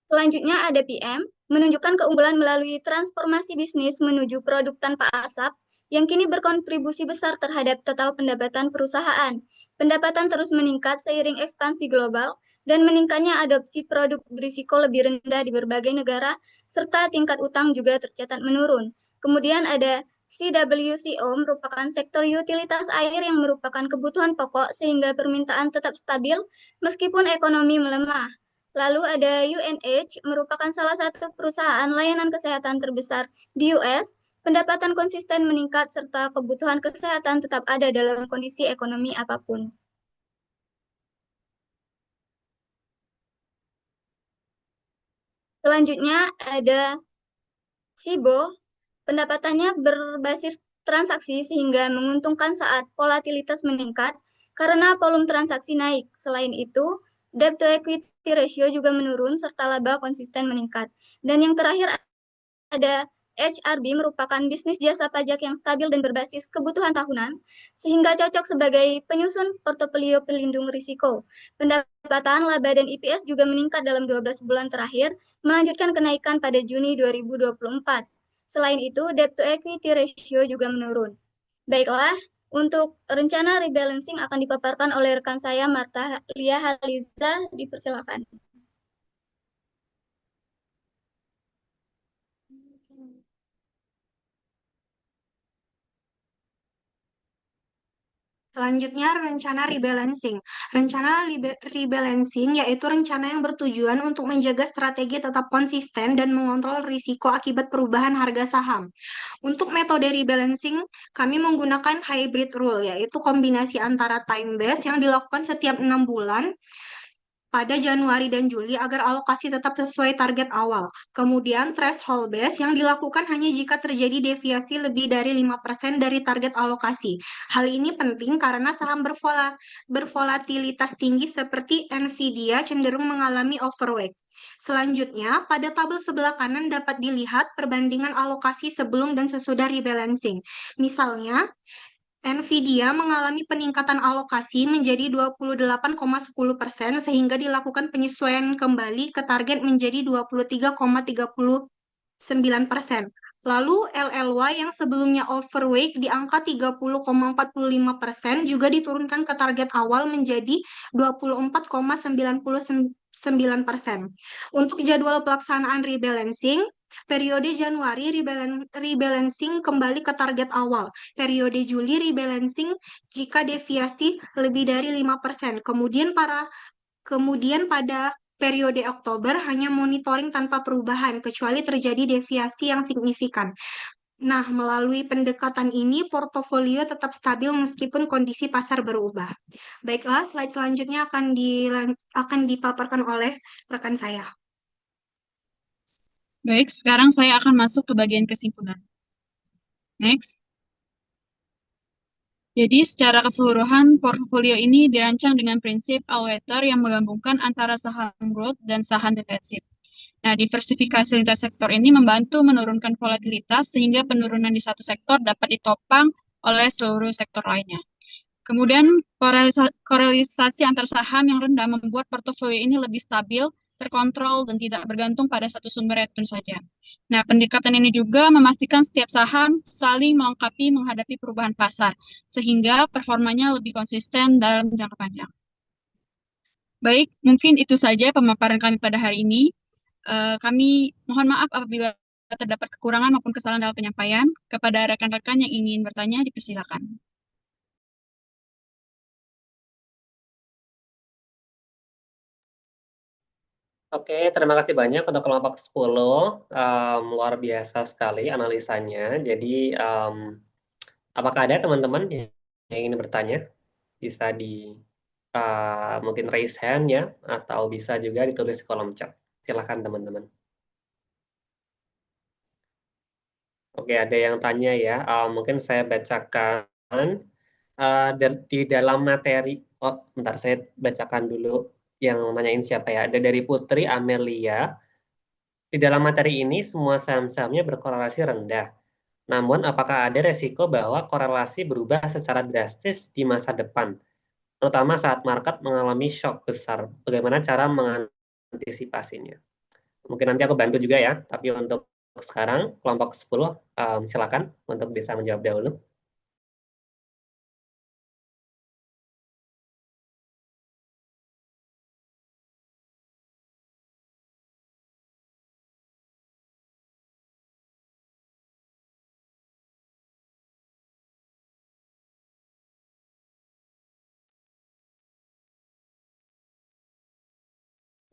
Selanjutnya ada PM, menunjukkan keunggulan melalui transformasi bisnis menuju produk tanpa asap, yang kini berkontribusi besar terhadap total pendapatan perusahaan. Pendapatan terus meningkat seiring ekspansi global dan meningkatnya adopsi produk berisiko lebih rendah di berbagai negara, serta tingkat utang juga tercatat menurun. Kemudian ada CWCO merupakan sektor utilitas air yang merupakan kebutuhan pokok sehingga permintaan tetap stabil meskipun ekonomi melemah. Lalu ada UNH merupakan salah satu perusahaan layanan kesehatan terbesar di US. Pendapatan konsisten meningkat serta kebutuhan kesehatan tetap ada dalam kondisi ekonomi apapun. Selanjutnya ada SIBO, pendapatannya berbasis transaksi sehingga menguntungkan saat volatilitas meningkat karena volume transaksi naik. Selain itu, debt to equity ratio juga menurun serta laba konsisten meningkat. Dan yang terakhir ada HRB merupakan bisnis jasa pajak yang stabil dan berbasis kebutuhan tahunan, sehingga cocok sebagai penyusun portofolio pelindung risiko. Pendapatan, laba, dan EPS juga meningkat dalam 12 bulan terakhir, melanjutkan kenaikan pada Juni 2024. Selain itu, debt to equity ratio juga menurun. Baiklah, untuk rencana rebalancing akan dipaparkan oleh rekan saya Marta Lia Haliza, dipersilakan. Selanjutnya, rencana rebalancing. Rencana rebalancing yaitu rencana yang bertujuan untuk menjaga strategi tetap konsisten dan mengontrol risiko akibat perubahan harga saham. Untuk metode rebalancing, kami menggunakan hybrid rule, yaitu kombinasi antara time base yang dilakukan setiap 6 bulan pada Januari dan Juli agar alokasi tetap sesuai target awal. Kemudian threshold base yang dilakukan hanya jika terjadi deviasi lebih dari 5% dari target alokasi. Hal ini penting karena saham bervolatilitas tinggi seperti Nvidia cenderung mengalami overweight. Selanjutnya, pada tabel sebelah kanan dapat dilihat perbandingan alokasi sebelum dan sesudah rebalancing. Misalnya, Nvidia mengalami peningkatan alokasi menjadi 28,10% sehingga dilakukan penyesuaian kembali ke target menjadi 23,39%. Lalu LLY yang sebelumnya overweight di angka 30,45% juga diturunkan ke target awal menjadi 24,99%. Untuk jadwal pelaksanaan rebalancing, periode Januari rebalancing kembali ke target awal. Periode Juli rebalancing jika deviasi lebih dari 5%. Kemudian pada periode Oktober hanya monitoring tanpa perubahan, kecuali terjadi deviasi yang signifikan. Nah, melalui pendekatan ini, portofolio tetap stabil meskipun kondisi pasar berubah. Baiklah, slide selanjutnya akan dipaparkan oleh rekan saya. Baik, sekarang saya akan masuk ke bagian kesimpulan. Next. Jadi, secara keseluruhan, portofolio ini dirancang dengan prinsip all-weather yang menggabungkan antara saham growth dan saham defensif. Nah, diversifikasi lintas sektor ini membantu menurunkan volatilitas sehingga penurunan di satu sektor dapat ditopang oleh seluruh sektor lainnya. Kemudian, korelasi antar saham yang rendah membuat portofolio ini lebih stabil, terkontrol, dan tidak bergantung pada satu sumber return saja. Nah, pendekatan ini juga memastikan setiap saham saling melengkapi menghadapi perubahan pasar, sehingga performanya lebih konsisten dalam jangka panjang. Baik, mungkin itu saja pemaparan kami pada hari ini. Kami mohon maaf apabila terdapat kekurangan maupun kesalahan dalam penyampaian. Kepada rekan-rekan yang ingin bertanya, dipersilakan. Oke, terima kasih banyak untuk kelompok 10. Luar biasa sekali analisanya. Jadi, apakah ada teman-teman yang ingin bertanya? Bisa mungkin raise hand ya, atau bisa juga ditulis di kolom chat. Silakan teman-teman. Oke, ada yang tanya ya. Mungkin saya bacakan di dalam materi. Oh, bentar, saya bacakan dulu yang nanyain siapa ya. Ada dari Putri Amelia. Di dalam materi ini semua saham-sahamnya berkorelasi rendah. Namun, apakah ada resiko bahwa korelasi berubah secara drastis di masa depan, terutama saat market mengalami shock besar? Bagaimana cara mengantisipasinya? Mungkin nanti aku bantu juga ya, tapi untuk sekarang kelompok 10 silakan untuk bisa menjawab dahulu.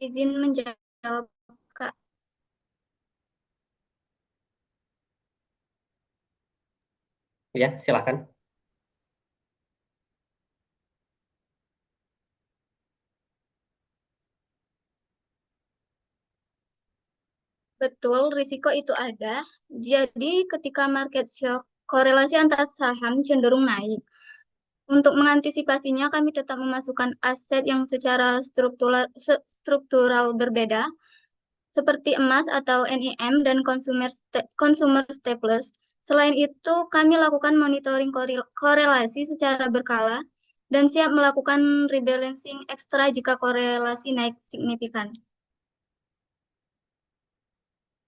Izin menjawab, Kak. Ya, silakan. Betul, risiko itu ada. Jadi ketika market shock, korelasi antara saham cenderung naik. Untuk mengantisipasinya, kami tetap memasukkan aset yang secara struktural berbeda, seperti emas atau NIM dan consumer staples. Selain itu, kami lakukan monitoring korelasi secara berkala dan siap melakukan rebalancing ekstra jika korelasi naik signifikan.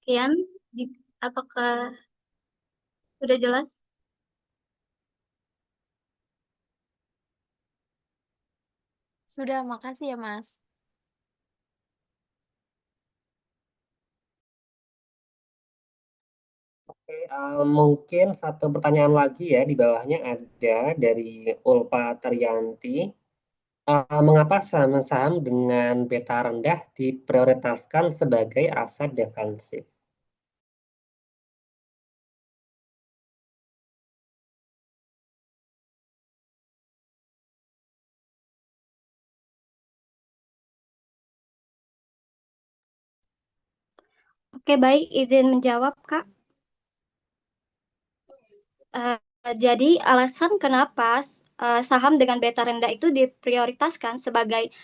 Kian, apakah sudah jelas? Sudah, makasih ya, Mas. Oke, mungkin satu pertanyaan lagi ya, di bawahnya ada dari Ulpa Trianti. Mengapa saham-saham dengan beta rendah diprioritaskan sebagai aset defensif? Oke, baik, izin menjawab, Kak. Jadi alasan kenapa saham dengan beta rendah itu diprioritaskan sebagai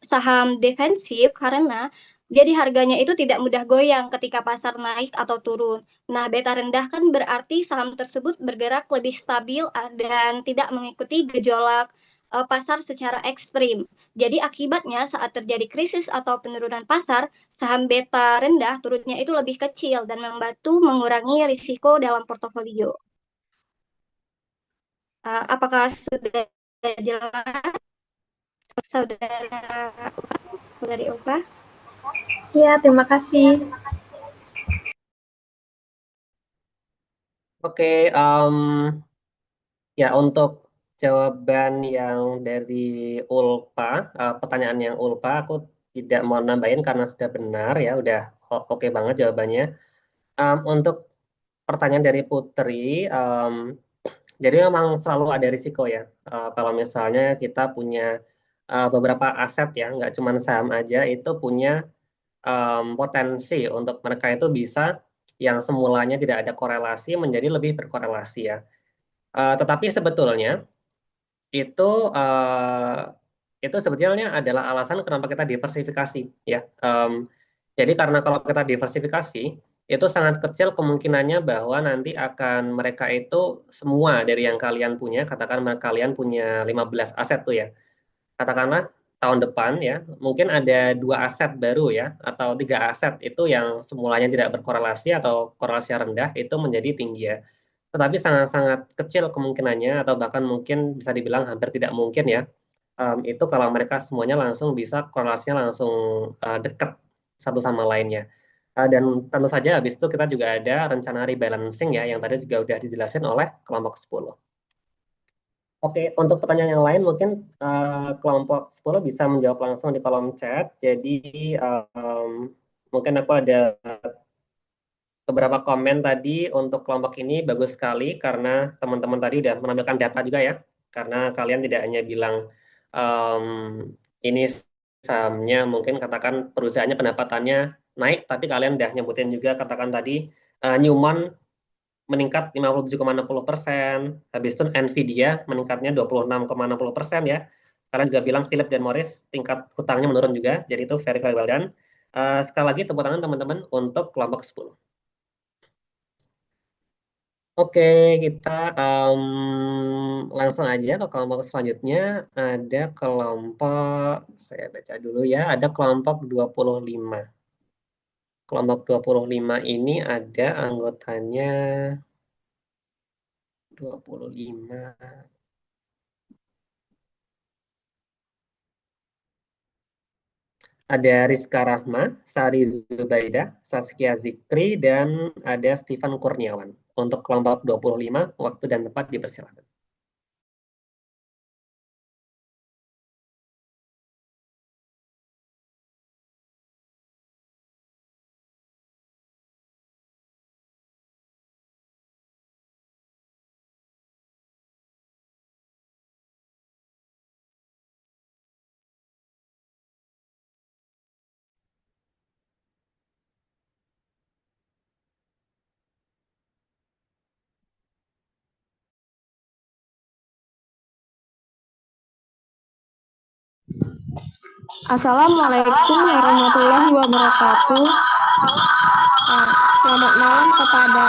saham defensif karena jadi harganya itu tidak mudah goyang ketika pasar naik atau turun. Nah, beta rendah kan berarti saham tersebut bergerak lebih stabil dan tidak mengikuti gejolak pasar secara ekstrim. Jadi akibatnya saat terjadi krisis atau penurunan pasar, saham beta rendah turunnya itu lebih kecil dan membantu mengurangi risiko dalam portofolio. Apakah sudah jelas, saudari Ulfa? Iya, terima kasih. Oke, ya untuk jawaban yang dari Ulpa, pertanyaan yang Ulpa, aku tidak mau nambahin karena sudah benar ya, udah oke banget jawabannya. Untuk pertanyaan dari Putri, jadi memang selalu ada risiko ya. Kalau misalnya kita punya beberapa aset ya, nggak cuma saham aja, itu punya potensi untuk mereka itu bisa yang semulanya tidak ada korelasi menjadi lebih berkorelasi ya. Tetapi sebetulnya itu sebetulnya adalah alasan kenapa kita diversifikasi ya. Jadi karena kalau kita diversifikasi itu sangat kecil kemungkinannya bahwa nanti akan mereka itu semua dari yang kalian punya, katakan kalian punya 15 aset tuh ya. Katakanlah tahun depan ya, mungkin ada 2 aset baru ya, atau 3 aset itu yang semulanya tidak berkorelasi atau korelasi rendah itu menjadi tinggi ya. Tetapi sangat-sangat kecil kemungkinannya, atau bahkan mungkin bisa dibilang hampir tidak mungkin ya, itu kalau mereka semuanya langsung bisa korelasinya langsung dekat satu sama lainnya. Dan tentu saja habis itu kita juga ada rencana rebalancing ya, yang tadi juga udah dijelasin oleh kelompok 10. Oke, untuk pertanyaan yang lain mungkin kelompok 10 bisa menjawab langsung di kolom chat. Jadi mungkin aku ada beberapa komen tadi untuk kelompok ini bagus sekali karena teman-teman tadi udah menampilkan data juga ya. Karena kalian tidak hanya bilang ini sahamnya mungkin katakan perusahaannya pendapatannya naik, tapi kalian udah nyebutin juga katakan tadi Newmont meningkat 57,60%, habis itu Nvidia meningkatnya 26,60% ya. Kalian juga bilang Philip dan Morris tingkat hutangnya menurun juga, jadi itu very well done. Sekali lagi tepuk tangan teman-teman untuk kelompok 10. Oke, kita langsung aja ke kelompok selanjutnya. Ada kelompok, saya baca dulu ya, ada kelompok 25. Kelompok 25 ini ada anggotanya 25. Ada Rizka Rahma, Sari Zubaidah, Saskia Zikri, dan ada Stephen Kurniawan. Untuk kelompok 25, waktu dan tempat dipersilakan. Assalamualaikum warahmatullahi wabarakatuh. Selamat malam kepada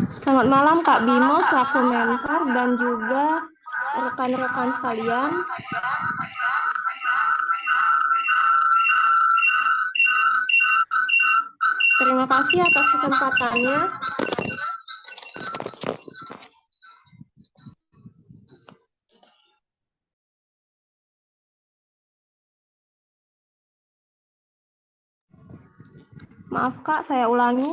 Selamat malam Kak Bimo selaku mentor dan juga rekan-rekan sekalian. Terima kasih atas kesempatannya. Maaf Kak, saya ulangi.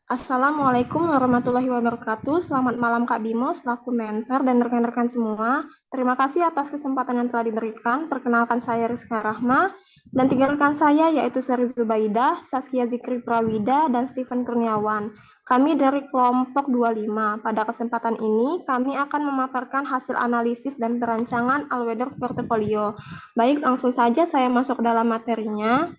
Assalamualaikum warahmatullahi wabarakatuh. Selamat malam Kak Bimo selaku mentor dan rekan-rekan semua. Terima kasih atas kesempatan yang telah diberikan. Perkenalkan saya Rizka Rahma dan 3 rekan saya yaitu Sari Zubaidah, Saskia Zikri Prawida, dan Stephen Kurniawan. Kami dari kelompok 25. Pada kesempatan ini kami akan memaparkan hasil analisis dan perancangan all-weather portfolio. Baik, langsung saja saya masuk dalam materinya.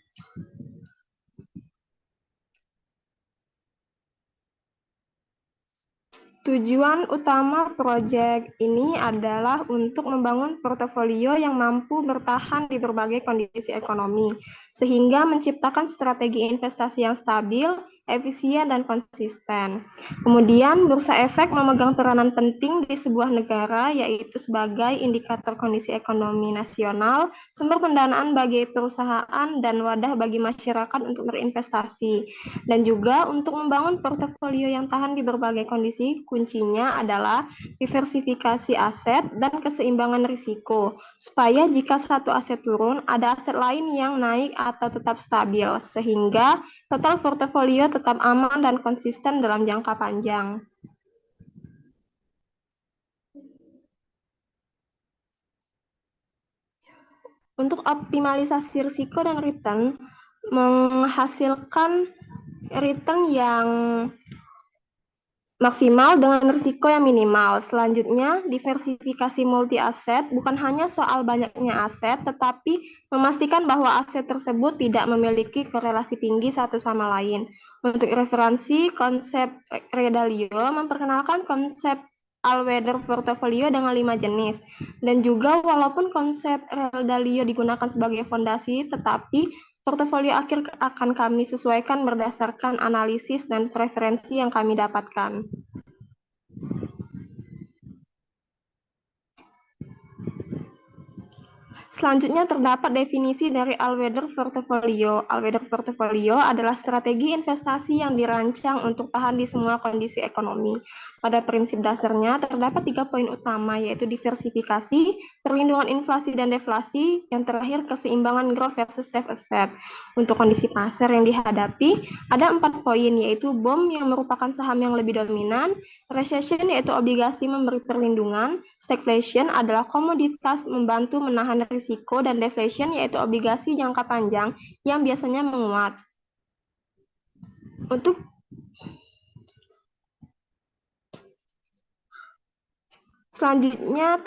Tujuan utama proyek ini adalah untuk membangun portofolio yang mampu bertahan di berbagai kondisi ekonomi, sehingga menciptakan strategi investasi yang stabil, efisien, dan konsisten. Kemudian, Bursa Efek memegang peranan penting di sebuah negara, yaitu sebagai indikator kondisi ekonomi nasional, sumber pendanaan bagi perusahaan, dan wadah bagi masyarakat untuk berinvestasi. Dan juga untuk membangun portofolio yang tahan di berbagai kondisi, kuncinya adalah diversifikasi aset dan keseimbangan risiko, supaya jika satu aset turun, ada aset lain yang naik atau tetap stabil, sehingga total portofolio tetap aman dan konsisten dalam jangka panjang. Untuk optimalisasi risiko dan return, menghasilkan return yang maksimal dengan risiko yang minimal. Selanjutnya, diversifikasi multi aset bukan hanya soal banyaknya aset, tetapi memastikan bahwa aset tersebut tidak memiliki korelasi tinggi satu sama lain. Untuk referensi, konsep Ray Dalio memperkenalkan konsep all-weather portfolio dengan 5 jenis. Dan juga walaupun konsep Ray Dalio digunakan sebagai fondasi, tetapi portofolio akhir akan kami sesuaikan berdasarkan analisis dan preferensi yang kami dapatkan. Selanjutnya terdapat definisi dari all-weather portfolio. All-weather portfolio adalah strategi investasi yang dirancang untuk tahan di semua kondisi ekonomi. Pada prinsip dasarnya terdapat 3 poin utama, yaitu diversifikasi, perlindungan inflasi dan deflasi, yang terakhir keseimbangan growth versus safe asset. Untuk kondisi pasar yang dihadapi, ada 4 poin, yaitu BOM yang merupakan saham yang lebih dominan, recession yaitu obligasi memberi perlindungan, stagflation adalah komoditas membantu menahan risiko, dan deflation yaitu obligasi jangka panjang yang biasanya menguat. Untuk selanjutnya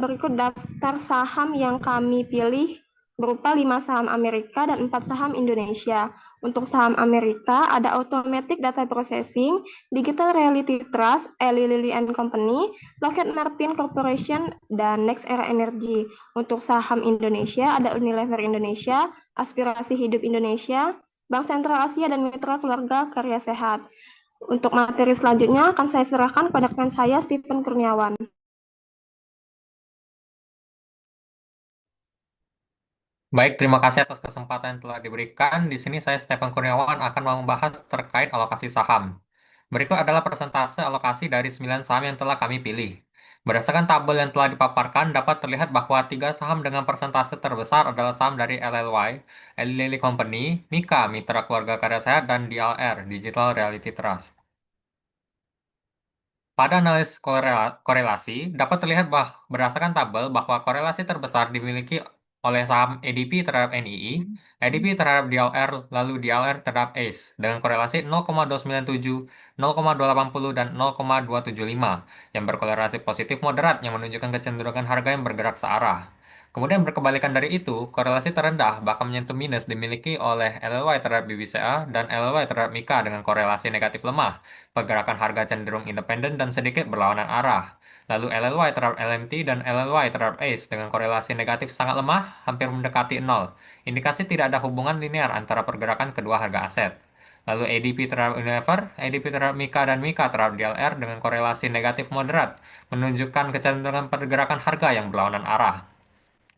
berikut daftar saham yang kami pilih berupa 5 saham Amerika dan 4 saham Indonesia. Untuk saham Amerika ada Automatic Data Processing, Digital Realty Trust, Eli Lilly and Company, Lockheed Martin Corporation, dan Next Era Energy. Untuk saham Indonesia ada Unilever Indonesia, Aspirasi Hidup Indonesia, Bank Sentral Asia, dan Mitra Keluarga Karya Sehat. Untuk materi selanjutnya akan saya serahkan kepada rekan saya, Stephen Kurniawan. Baik, terima kasih atas kesempatan yang telah diberikan. Di sini saya, Stephen Kurniawan, akan membahas terkait alokasi saham. Berikut adalah persentase alokasi dari 9 saham yang telah kami pilih. Berdasarkan tabel yang telah dipaparkan, dapat terlihat bahwa 3 saham dengan persentase terbesar adalah saham dari LLY, Eli Lilly Company, Mika, Mitra Keluarga Karya Sehat, dan DLR, Digital Realty Trust. Pada analisis korelasi, dapat terlihat berdasarkan tabel bahwa korelasi terbesar dimiliki oleh saham ADP terhadap NII, ADP terhadap DLR, lalu DLR terhadap ACE, dengan korelasi 0,297, 0,280, dan 0,275, yang berkorelasi positif moderat yang menunjukkan kecenderungan harga yang bergerak searah. Kemudian berkebalikan dari itu, korelasi terendah bahkan menyentuh minus dimiliki oleh LLY terhadap BBCA dan LLY terhadap Mika dengan korelasi negatif lemah. Pergerakan harga cenderung independen dan sedikit berlawanan arah. Lalu LLY terhadap LMT dan LLY terhadap ACE dengan korelasi negatif sangat lemah, hampir mendekati 0. Indikasi tidak ada hubungan linear antara pergerakan kedua harga aset. Lalu ADP terhadap Unilever, ADP terhadap Mika, dan Mika terhadap DLR dengan korelasi negatif moderat, menunjukkan kecenderungan pergerakan harga yang berlawanan arah.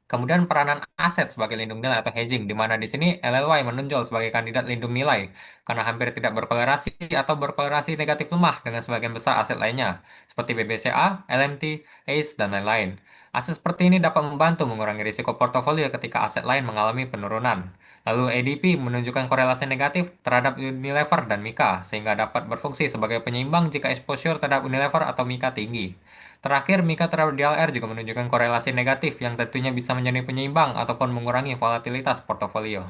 Kemudian peranan aset sebagai lindung nilai atau hedging, di mana di sini LLY menonjol sebagai kandidat lindung nilai karena hampir tidak berkorelasi atau berkorelasi negatif lemah dengan sebagian besar aset lainnya, seperti BBCA, LMT, ACE, dan lain-lain. Aset seperti ini dapat membantu mengurangi risiko portofolio ketika aset lain mengalami penurunan. Lalu ADP menunjukkan korelasi negatif terhadap Unilever dan Mika, sehingga dapat berfungsi sebagai penyeimbang jika exposure terhadap Unilever atau Mika tinggi. Terakhir, Mika terhadap DLR juga menunjukkan korelasi negatif yang tentunya bisa menjadi penyeimbang ataupun mengurangi volatilitas portofolio.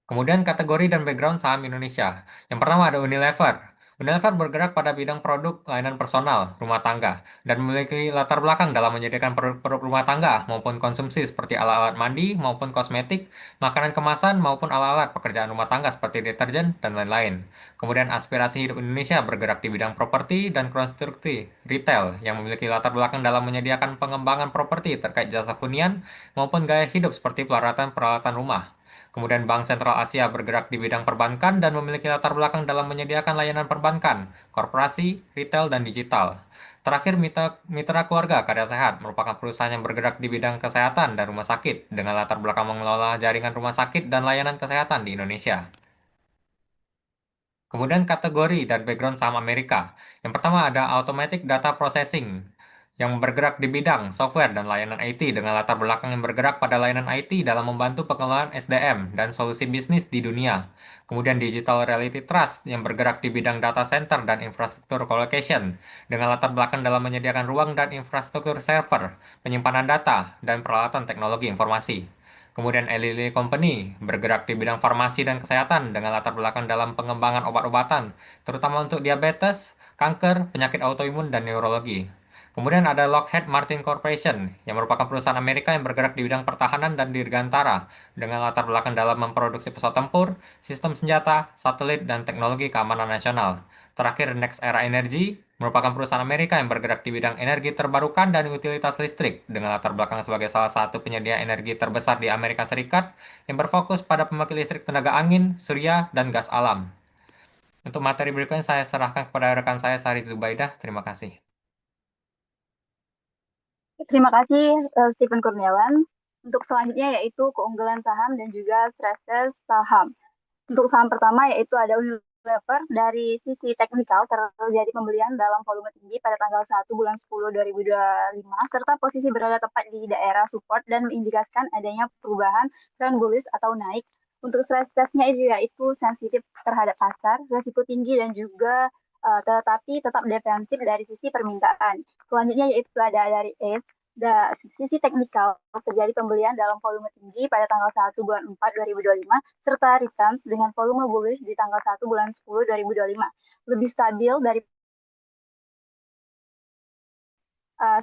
Kemudian kategori dan background saham Indonesia. Yang pertama ada Unilever. Unilever bergerak pada bidang produk layanan personal, rumah tangga, dan memiliki latar belakang dalam menyediakan produk-produk rumah tangga maupun konsumsi seperti alat-alat mandi maupun kosmetik, makanan kemasan maupun alat-alat pekerjaan rumah tangga seperti deterjen dan lain-lain. Kemudian Aspirasi Hidup Indonesia bergerak di bidang properti dan konstruksi retail yang memiliki latar belakang dalam menyediakan pengembangan properti terkait jasa hunian maupun gaya hidup seperti peralatan rumah. Kemudian Bank Sentral Asia bergerak di bidang perbankan dan memiliki latar belakang dalam menyediakan layanan perbankan, korporasi, retail, dan digital. Terakhir, Mitra Keluarga Karya Sehat merupakan perusahaan yang bergerak di bidang kesehatan dan rumah sakit dengan latar belakang mengelola jaringan rumah sakit dan layanan kesehatan di Indonesia. Kemudian kategori dan background saham Amerika. Yang pertama ada Automatic Data Processing yang bergerak di bidang software dan layanan IT dengan latar belakang yang bergerak pada layanan IT dalam membantu pengelolaan SDM dan solusi bisnis di dunia. Kemudian Digital Realty Trust yang bergerak di bidang data center dan infrastruktur colocation dengan latar belakang dalam menyediakan ruang dan infrastruktur server, penyimpanan data, dan peralatan teknologi informasi. Kemudian Eli Lilly Company bergerak di bidang farmasi dan kesehatan dengan latar belakang dalam pengembangan obat-obatan, terutama untuk diabetes, kanker, penyakit autoimun, dan neurologi. Kemudian ada Lockheed Martin Corporation, yang merupakan perusahaan Amerika yang bergerak di bidang pertahanan dan dirgantara, dengan latar belakang dalam memproduksi pesawat tempur, sistem senjata, satelit, dan teknologi keamanan nasional. Terakhir, Next Era Energy merupakan perusahaan Amerika yang bergerak di bidang energi terbarukan dan utilitas listrik, dengan latar belakang sebagai salah satu penyedia energi terbesar di Amerika Serikat yang berfokus pada pembangkit listrik tenaga angin, surya, dan gas alam. Untuk materi berikutnya saya serahkan kepada rekan saya Sari Zubaidah. Terima kasih. Terima kasih Stephen Kurniawan. Untuk selanjutnya yaitu keunggulan saham dan juga stress test saham. Untuk saham pertama yaitu ada Unilever. Dari sisi teknikal terjadi pembelian dalam volume tinggi pada tanggal 1 bulan 10 2025 serta posisi berada tepat di daerah support dan mengindikasikan adanya perubahan tren bullish atau naik. Untuk stress testnya yaitu sensitif terhadap pasar, risiko tinggi dan juga tetapi tetap defensif dari sisi permintaan. Selanjutnya yaitu ada dari ACE. Sisi teknikal terjadi pembelian dalam volume tinggi pada tanggal 1 bulan 4 2025 serta returns dengan volume bullish di tanggal 1 bulan 10 2025. Lebih stabil dari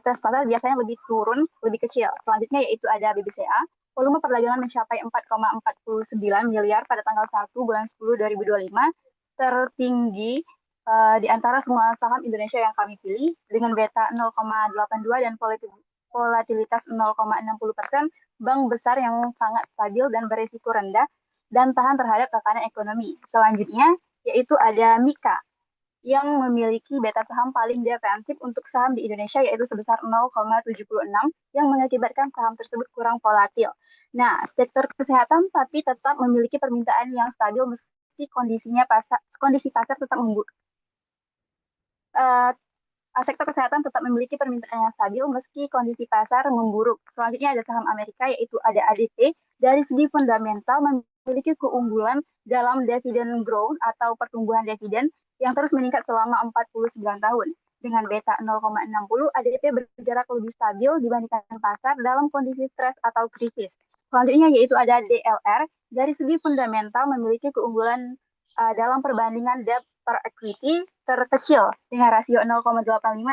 stress pasar biasanya lebih turun, lebih kecil. Selanjutnya yaitu ada BBCA. Volume perdagangan mencapai 4,49 miliar pada tanggal 1 bulan 10 2025, tertinggi di antara semua saham Indonesia yang kami pilih dengan beta 0,82 dan volatilitas 0,60%, bank besar yang sangat stabil dan berisiko rendah dan tahan terhadap tekanan ekonomi. Selanjutnya yaitu ada Mika yang memiliki beta saham paling defensif untuk saham di Indonesia yaitu sebesar 0,76 yang mengakibatkan saham tersebut kurang volatil. Nah, sektor kesehatan tapi tetap memiliki permintaan yang stabil meski kondisi pasar tetap memburuk. Sektor kesehatan tetap memiliki permintaan yang stabil meski kondisi pasar memburuk. Selanjutnya ada saham Amerika yaitu ada ADP. Dari segi fundamental memiliki keunggulan dalam dividend growth atau pertumbuhan dividen yang terus meningkat selama 49 tahun. Dengan beta 0,60, ADP bergerak lebih stabil dibandingkan pasar dalam kondisi stres atau krisis. Selanjutnya yaitu ada DLR. Dari segi fundamental memiliki keunggulan dalam perbandingan debt per equity terkecil dengan rasio 0,85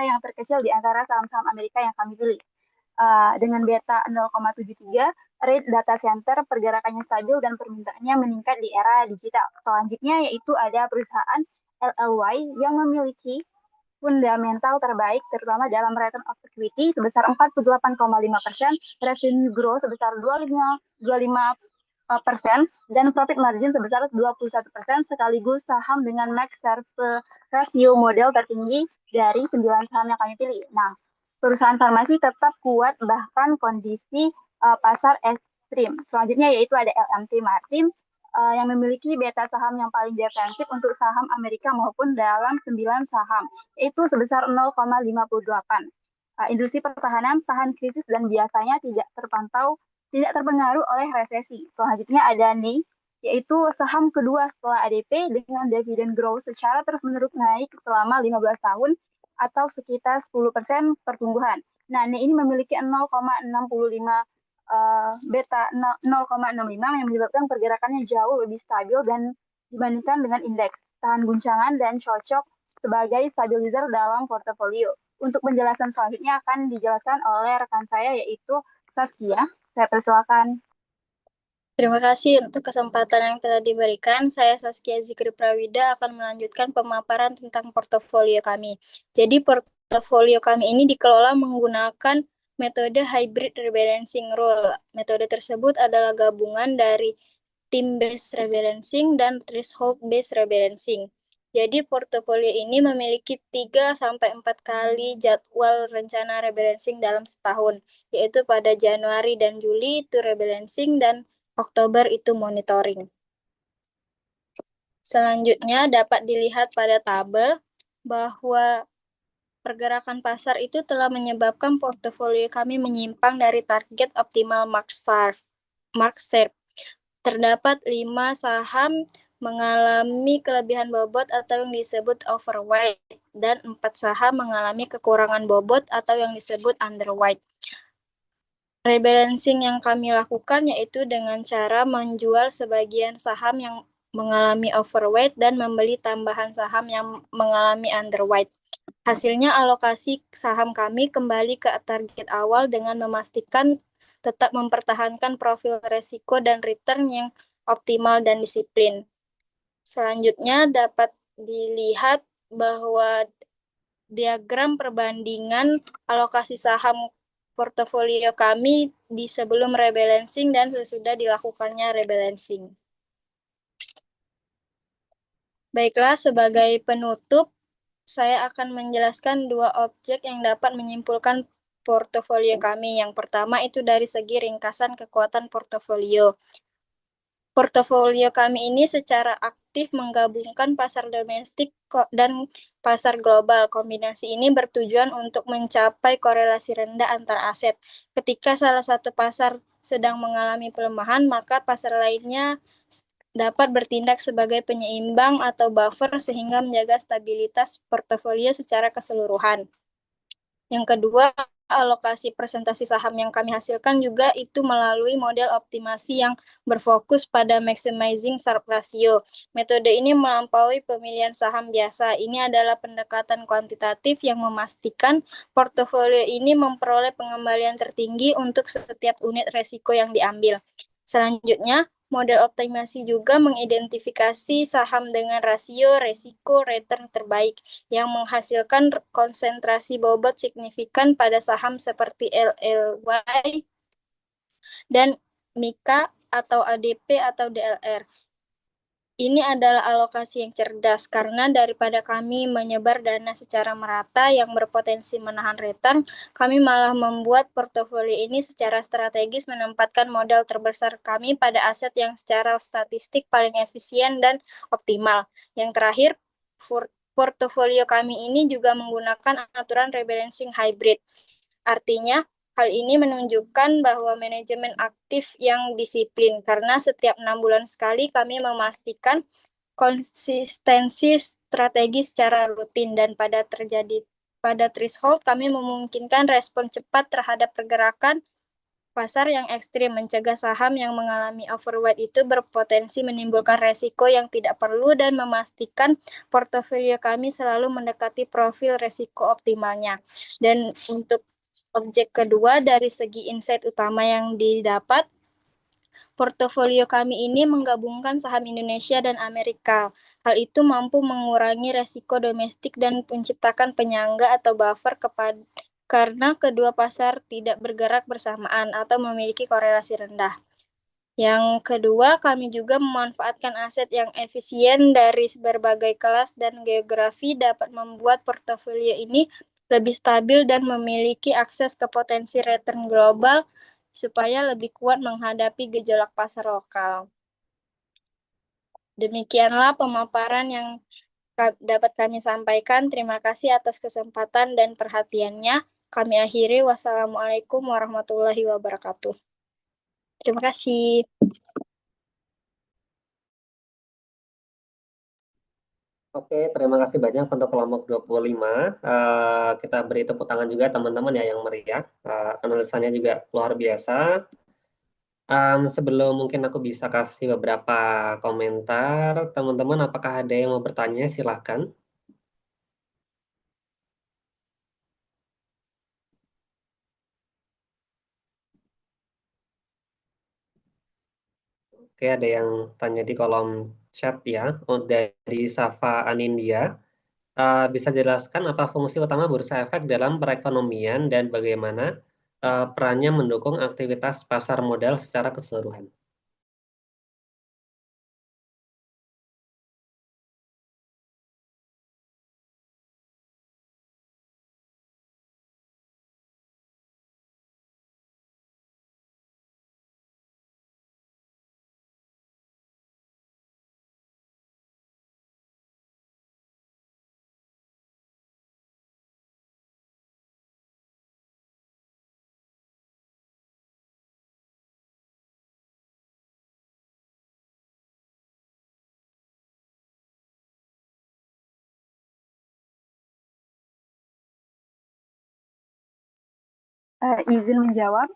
yang terkecil di antara saham-saham Amerika yang kami pilih. Dengan beta 0,73, rate data center pergerakannya stabil dan permintaannya meningkat di era digital. Selanjutnya yaitu ada perusahaan LLY yang memiliki fundamental terbaik terutama dalam return of equity sebesar 48,5%, revenue growth sebesar 25% dan profit margin sebesar 21% sekaligus saham dengan max serve ratio model tertinggi dari 9 saham yang kami pilih. Nah, perusahaan farmasi tetap kuat bahkan kondisi pasar ekstrim. Selanjutnya yaitu ada LMT Martin yang memiliki beta saham yang paling defensif untuk saham Amerika maupun dalam 9 saham, yaitu sebesar 0,58. Industri pertahanan tahan krisis dan biasanya tidak terpengaruh oleh resesi. Selanjutnya ada NI, yaitu saham kedua setelah ADP dengan dividen growth secara terus-menerus naik selama 15 tahun atau sekitar 10% pertumbuhan. Nah, NI ini memiliki 0,65 beta 0,65 yang menyebabkan pergerakannya jauh lebih stabil dan dibandingkan dengan indeks, tahan guncangan dan cocok sebagai stabilizer dalam portofolio. Untuk penjelasan selanjutnya akan dijelaskan oleh rekan saya yaitu Saskia. Saya persilakan. Terima kasih untuk kesempatan yang telah diberikan. Saya Saskia Zikri Prawida akan melanjutkan pemaparan tentang portofolio kami. Jadi portofolio kami ini dikelola menggunakan metode hybrid rebalancing rule. Metode tersebut adalah gabungan dari team based rebalancing dan threshold based rebalancing. Jadi portofolio ini memiliki 3-4 kali jadwal rencana rebalancing dalam setahun, yaitu pada Januari dan Juli itu rebalancing dan Oktober itu monitoring. Selanjutnya dapat dilihat pada tabel bahwa pergerakan pasar itu telah menyebabkan portofolio kami menyimpang dari target optimal mark share. Terdapat 5 saham mengalami kelebihan bobot atau yang disebut overweight dan 4 saham mengalami kekurangan bobot atau yang disebut underweight. Rebalancing yang kami lakukan yaitu dengan cara menjual sebagian saham yang mengalami overweight dan membeli tambahan saham yang mengalami underweight. Hasilnya alokasi saham kami kembali ke target awal dengan memastikan tetap mempertahankan profil resiko dan return yang optimal dan disiplin. Selanjutnya dapat dilihat bahwa diagram perbandingan alokasi saham portofolio kami di sebelum rebalancing dan sesudah dilakukannya rebalancing. Baiklah, sebagai penutup, saya akan menjelaskan dua objek yang dapat menyimpulkan portofolio kami. Yang pertama itu dari segi ringkasan kekuatan portofolio. Portofolio kami ini secara aktif menggabungkan pasar domestik dan pasar global. Kombinasi ini bertujuan untuk mencapai korelasi rendah antar aset. Ketika salah satu pasar sedang mengalami pelemahan, maka pasar lainnya dapat bertindak sebagai penyeimbang atau buffer sehingga menjaga stabilitas portofolio secara keseluruhan. Yang kedua, alokasi presentasi saham yang kami hasilkan juga itu melalui model optimasi yang berfokus pada maximizing Sharpe ratio. Metode ini melampaui pemilihan saham biasa. Ini adalah pendekatan kuantitatif yang memastikan portofolio ini memperoleh pengembalian tertinggi untuk setiap unit resiko yang diambil. Selanjutnya, model optimasi juga mengidentifikasi saham dengan rasio resiko return terbaik yang menghasilkan konsentrasi bobot signifikan pada saham seperti LLY dan MICA atau ADP atau DLR. Ini adalah alokasi yang cerdas karena daripada kami menyebar dana secara merata yang berpotensi menahan return, kami malah membuat portofolio ini secara strategis menempatkan modal terbesar kami pada aset yang secara statistik paling efisien dan optimal. Yang terakhir, portofolio kami ini juga menggunakan aturan rebalancing hybrid. Artinya, hal ini menunjukkan bahwa manajemen aktif yang disiplin, karena setiap 6 bulan sekali kami memastikan konsistensi strategi secara rutin dan pada threshold kami memungkinkan respon cepat terhadap pergerakan pasar yang ekstrim, mencegah saham yang mengalami overweight itu berpotensi menimbulkan resiko yang tidak perlu dan memastikan portofolio kami selalu mendekati profil resiko optimalnya. Dan untuk objek kedua, dari segi insight utama yang didapat, portofolio kami ini menggabungkan saham Indonesia dan Amerika. Hal itu mampu mengurangi resiko domestik dan menciptakan penyangga atau buffer karena kedua pasar tidak bergerak bersamaan atau memiliki korelasi rendah. Yang kedua, kami juga memanfaatkan aset yang efisien dari berbagai kelas dan geografi dapat membuat portofolio ini lebih stabil dan memiliki akses ke potensi return global supaya lebih kuat menghadapi gejolak pasar lokal. Demikianlah pemaparan yang dapat kami sampaikan. Terima kasih atas kesempatan dan perhatiannya. Kami akhiri. Wassalamualaikum warahmatullahi wabarakatuh. Terima kasih. Oke, terima kasih banyak untuk kelompok 25. Kita beri tepuk tangan juga teman-teman ya yang meriah. Analisanya juga luar biasa. Sebelum mungkin aku bisa kasih beberapa komentar, teman-teman apakah ada yang mau bertanya? Silakan. Oke, ada yang tanya di kolom chat ya, dari Safa Anindya. Bisa jelaskan apa fungsi utama bursa efek dalam perekonomian dan bagaimana perannya mendukung aktivitas pasar modal secara keseluruhan? Izin menjawab.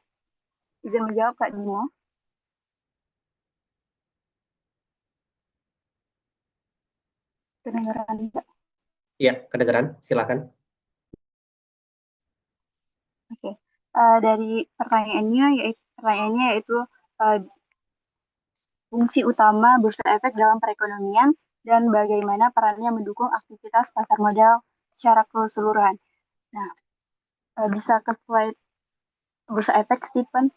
Izin menjawab Kak Bimo. Kedengaran Kak? Iya, kedengaran. Silakan. Oke. Dari pertanyaannya yaitu fungsi utama bursa efek dalam perekonomian dan bagaimana perannya mendukung aktivitas pasar modal secara keseluruhan. Nah, bisa ke slide bursa efek, Stephen.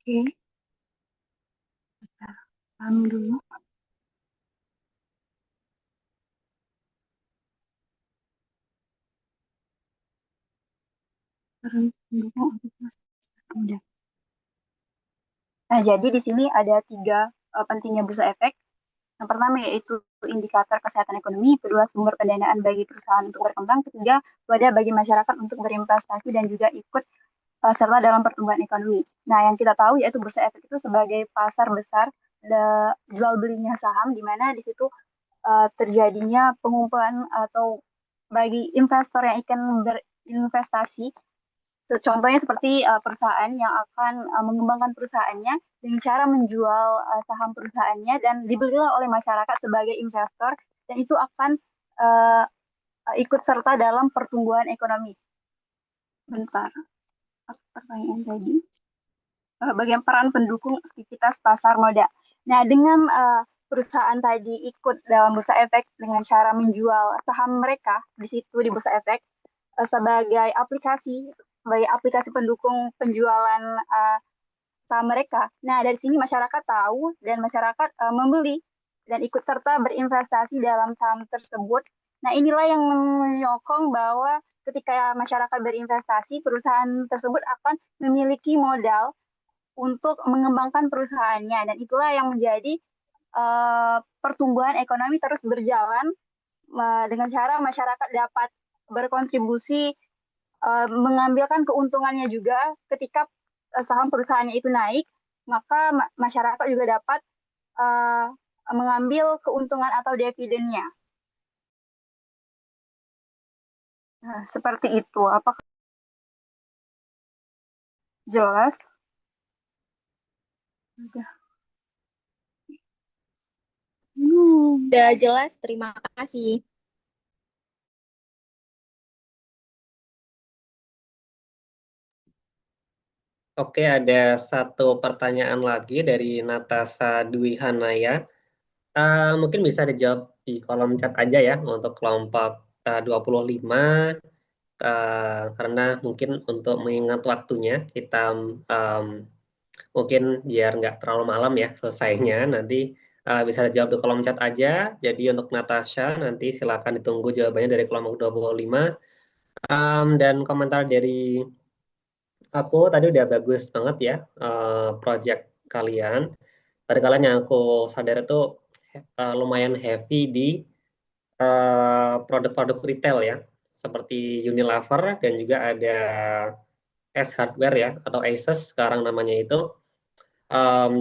Oke. Kami dulu. Nah, jadi di sini ada 3 pentingnya bursa efek. Yang pertama yaitu indikator kesehatan ekonomi, kedua sumber pendanaan bagi perusahaan untuk berkembang, ketiga wadah bagi masyarakat untuk berinvestasi dan juga ikut serta dalam pertumbuhan ekonomi. Nah, yang kita tahu yaitu bursa efek itu sebagai pasar besar jual belinya saham, di mana di situ terjadinya pengumpulan atau bagi investor yang akan berinvestasi. Contohnya seperti perusahaan yang akan mengembangkan perusahaannya dengan cara menjual saham perusahaannya dan dibelilah oleh masyarakat sebagai investor, dan itu akan ikut serta dalam pertumbuhan ekonomi. Bentar, pertanyaan tadi. Bagian peran pendukung aktivitas pasar modal. Nah, dengan perusahaan tadi ikut dalam bursa efek dengan cara menjual saham mereka di situ di bursa efek sebagai aplikasi pendukung penjualan saham mereka. Nah, dari sini masyarakat tahu dan masyarakat membeli dan ikut serta berinvestasi dalam saham tersebut. Nah, inilah yang menyokong bahwa ketika masyarakat berinvestasi, perusahaan tersebut akan memiliki modal untuk mengembangkan perusahaannya, dan itulah yang menjadi pertumbuhan ekonomi terus berjalan dengan cara masyarakat dapat berkontribusi mengambilkan keuntungannya juga ketika saham perusahaannya itu naik, maka masyarakat juga dapat mengambil keuntungan atau dividennya. Nah, seperti itu. Apakah jelas? Udah jelas, terima kasih. Oke, ada satu pertanyaan lagi dari Natasha Dwi Hanaya. Mungkin bisa dijawab di kolom chat aja ya untuk kelompok 25, karena mungkin untuk mengingat waktunya kita mungkin biar nggak terlalu malam ya selesainya, nanti bisa dijawab di kolom chat aja. Jadi untuk Natasha nanti silakan ditunggu jawabannya dari kelompok 25. Dan komentar dari aku tadi udah bagus banget ya project kalian. Tadi kalian yang aku sadar itu lumayan heavy di produk-produk retail ya, seperti Unilever dan juga ada S Hardware ya, atau Asus sekarang namanya itu.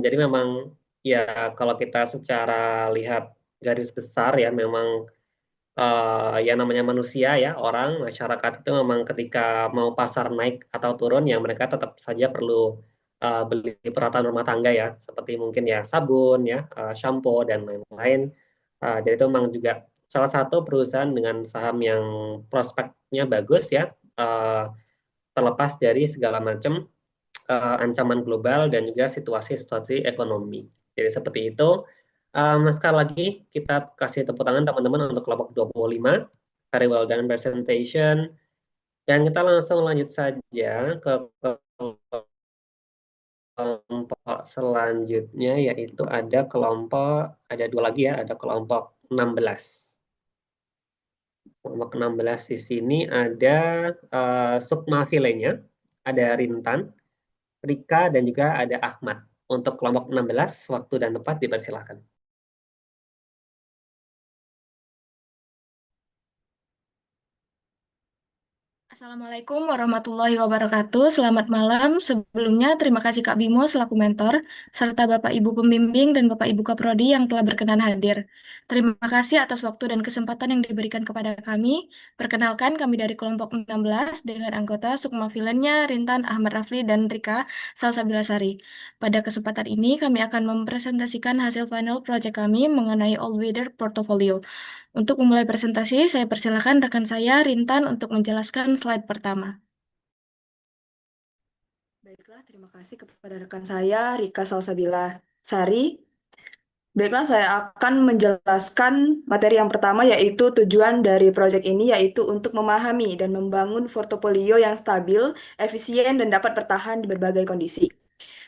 Jadi memang ya kalau kita secara lihat garis besar ya, memang ya namanya manusia ya, orang, masyarakat itu memang ketika mau pasar naik atau turun ya mereka tetap saja perlu beli peralatan rumah tangga ya, seperti mungkin ya sabun ya, shampoo dan lain-lain. Jadi itu memang juga salah satu perusahaan dengan saham yang prospeknya bagus ya, terlepas dari segala macam ancaman global dan juga situasi-situasi ekonomi. Jadi seperti itu. Sekali lagi kita kasih tepuk tangan teman-teman untuk kelompok 25. Very well done presentation. Dan kita langsung lanjut saja ke kelompok selanjutnya, yaitu ada dua lagi ya, ada kelompok 16. Kelompok 16 di sini ada Sukma Filenya, ada Rintan, Rika, dan juga ada Ahmad. Untuk kelompok 16, waktu dan tempat dipersilakan. Assalamualaikum warahmatullahi wabarakatuh. Selamat malam. Sebelumnya, terima kasih Kak Bimo selaku mentor, serta Bapak Ibu pembimbing dan Bapak Ibu Kaprodi yang telah berkenan hadir. Terima kasih atas waktu dan kesempatan yang diberikan kepada kami. Perkenalkan, kami dari kelompok 16 dengan anggota Sukma Vilennya, Rintan, Ahmad Rafli, dan Rika Salsabilasari. Pada kesempatan ini, kami akan mempresentasikan hasil final project kami mengenai All-Weather Portfolio. Untuk memulai presentasi, saya persilakan rekan saya, Rintan, untuk menjelaskan slide pertama. Baiklah, terima kasih kepada rekan saya, Rika Salsabila Sari. Baiklah, saya akan menjelaskan materi yang pertama, yaitu tujuan dari proyek ini, yaitu untuk memahami dan membangun portofolio yang stabil, efisien, dan dapat bertahan di berbagai kondisi.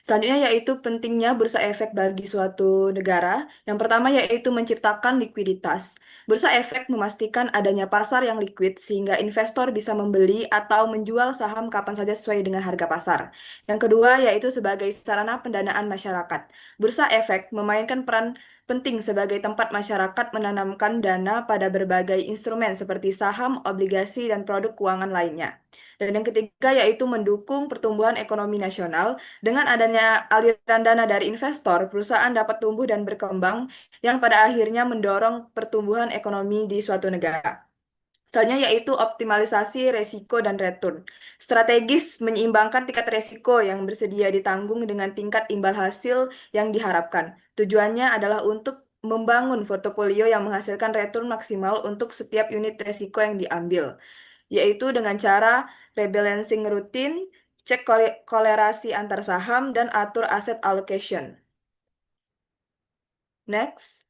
Selanjutnya yaitu pentingnya bursa efek bagi suatu negara. Yang pertama yaitu menciptakan likuiditas. Bursa efek memastikan adanya pasar yang liquid sehingga investor bisa membeli atau menjual saham kapan saja sesuai dengan harga pasar. Yang kedua yaitu sebagai sarana pendanaan masyarakat. Bursa efek memainkan peran penting sebagai tempat masyarakat menanamkan dana pada berbagai instrumen seperti saham, obligasi, dan produk keuangan lainnya. Dan yang ketiga yaitu mendukung pertumbuhan ekonomi nasional. Dengan adanya aliran dana dari investor, perusahaan dapat tumbuh dan berkembang yang pada akhirnya mendorong pertumbuhan ekonomi di suatu negara. Selanjutnya yaitu optimalisasi resiko dan return. Strategis menyeimbangkan tingkat resiko yang bersedia ditanggung dengan tingkat imbal hasil yang diharapkan. Tujuannya adalah untuk membangun portofolio yang menghasilkan return maksimal untuk setiap unit resiko yang diambil, yaitu dengan cara rebalancing rutin, cek kolerasi antar saham, dan atur asset allocation. Next.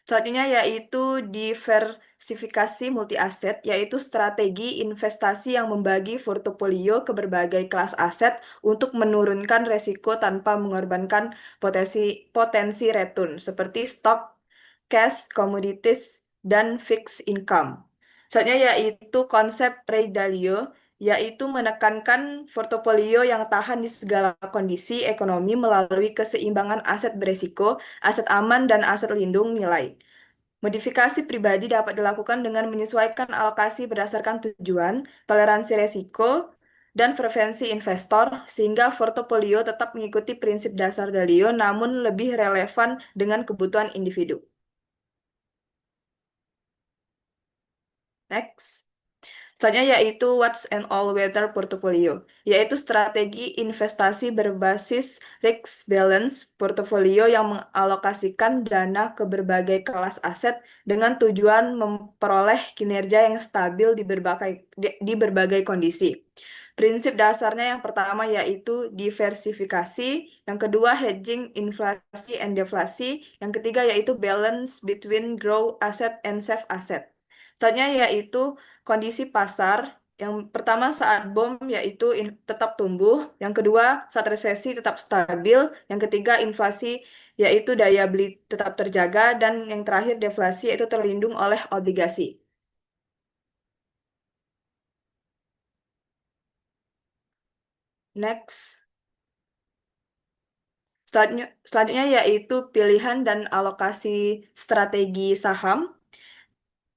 Selanjutnya yaitu diversifikasi multi-aset, yaitu strategi investasi yang membagi portofolio ke berbagai kelas aset untuk menurunkan resiko tanpa mengorbankan potensi return, seperti stok, cash, commodities, dan fixed income. Selanjutnya yaitu konsep Ray Dalio, yaitu menekankan portofolio yang tahan di segala kondisi ekonomi melalui keseimbangan aset beresiko, aset aman, dan aset lindung nilai. Modifikasi pribadi dapat dilakukan dengan menyesuaikan alokasi berdasarkan tujuan, toleransi resiko, dan preferensi investor, sehingga portofolio tetap mengikuti prinsip dasar Dalio namun lebih relevan dengan kebutuhan individu. Next. Selanjutnya yaitu What's an All-Weather Portfolio, yaitu strategi investasi berbasis risk balance portofolio yang mengalokasikan dana ke berbagai kelas aset dengan tujuan memperoleh kinerja yang stabil di berbagai kondisi. Prinsip dasarnya yang pertama yaitu diversifikasi, yang kedua hedging inflasi and deflasi, yang ketiga yaitu balance between grow asset and save asset. Selanjutnya yaitu kondisi pasar. Yang pertama saat bom yaitu tetap tumbuh, yang kedua saat resesi tetap stabil, yang ketiga inflasi yaitu daya beli tetap terjaga, dan yang terakhir deflasi yaitu terlindung oleh obligasi. Next. Selanjutnya yaitu pilihan dan alokasi strategi saham.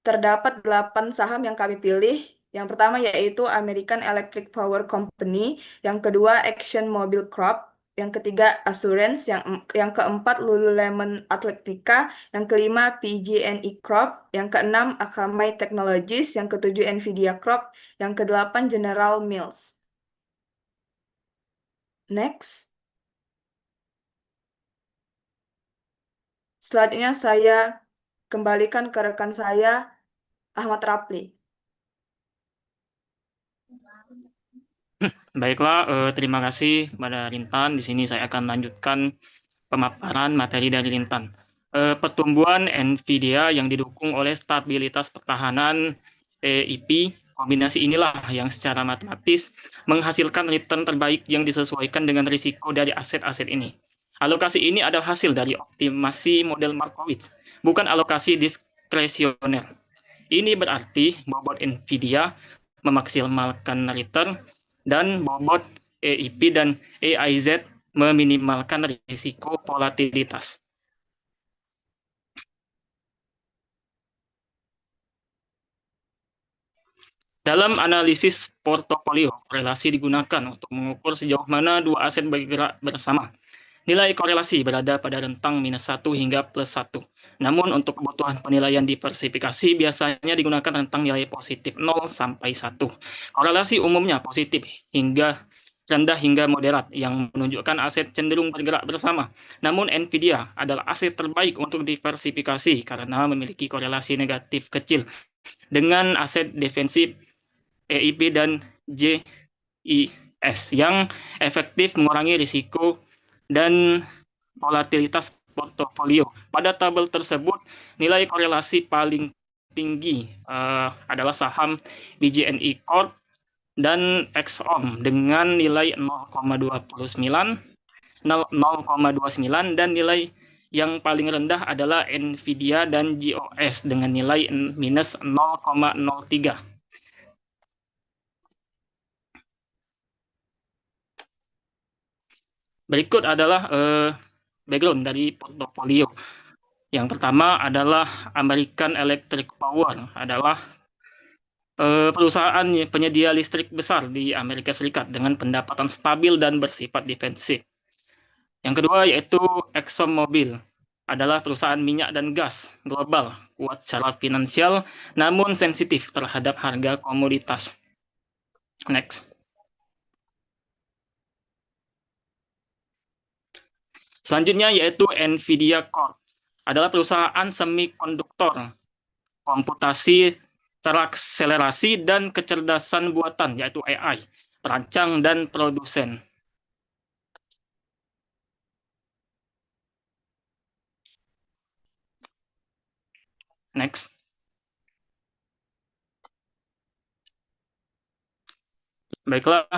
Terdapat 8 saham yang kami pilih. Yang pertama yaitu American Electric Power Company, yang kedua Action Mobil Corp, yang ketiga Assurance, yang keempat Lululemon Athletica, yang kelima PG&E Corp, yang keenam Akamai Technologies, yang ketujuh Nvidia Corp, yang kedelapan General Mills. Next. Selanjutnya saya kembalikan ke rekan saya, Ahmad Rapli. Baiklah, terima kasih kepada Rintan. Di sini saya akan lanjutkan pemaparan materi dari Rintan. Pertumbuhan Nvidia yang didukung oleh stabilitas pertahanan EIP, kombinasi inilah yang secara matematis menghasilkan return terbaik yang disesuaikan dengan risiko dari aset-aset ini. Alokasi ini adalah hasil dari optimasi model Markowitz, bukan alokasi diskresioner. Ini berarti bobot Nvidia memaksimalkan return dan bobot EIP dan EIZ meminimalkan risiko volatilitas. Dalam analisis portofolio, korelasi digunakan untuk mengukur sejauh mana dua aset bergerak bersama. Nilai korelasi berada pada rentang -1 hingga +1. Namun untuk kebutuhan penilaian diversifikasi biasanya digunakan rentang nilai positif 0 sampai 1. Korelasi umumnya positif hingga rendah hingga moderat yang menunjukkan aset cenderung bergerak bersama. Namun Nvidia adalah aset terbaik untuk diversifikasi karena memiliki korelasi negatif kecil dengan aset defensif EIP dan JIS yang efektif mengurangi risiko dan volatilitas portofolio. Pada tabel tersebut, nilai korelasi paling tinggi adalah saham BJNI Corp dan Exxon dengan nilai 0,29 dan nilai yang paling rendah adalah Nvidia dan GOS dengan nilai -0,03. Berikut adalah background dari portofolio. Yang pertama adalah American Electric Power, adalah perusahaan penyedia listrik besar di Amerika Serikat dengan pendapatan stabil dan bersifat defensif. Yang kedua yaitu ExxonMobil, adalah perusahaan minyak dan gas global, kuat secara finansial namun sensitif terhadap harga komoditas. Next. Selanjutnya yaitu Nvidia Corp, adalah perusahaan semikonduktor, komputasi terakselerasi dan kecerdasan buatan yaitu AI, perancang dan produsen. Next. Baiklah,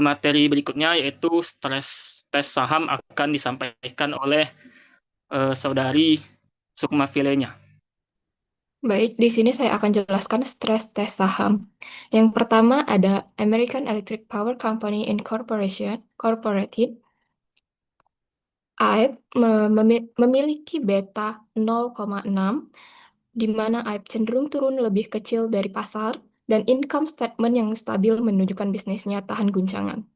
materi berikutnya yaitu stres tes saham akan disampaikan oleh saudari Sukma Filenya. Baik, di sini saya akan jelaskan stres tes saham. Yang pertama ada American Electric Power Company Incorporated. AIP memiliki beta 0,6, di mana AIP cenderung turun lebih kecil dari pasar, dan income statement yang stabil menunjukkan bisnisnya tahan guncangan.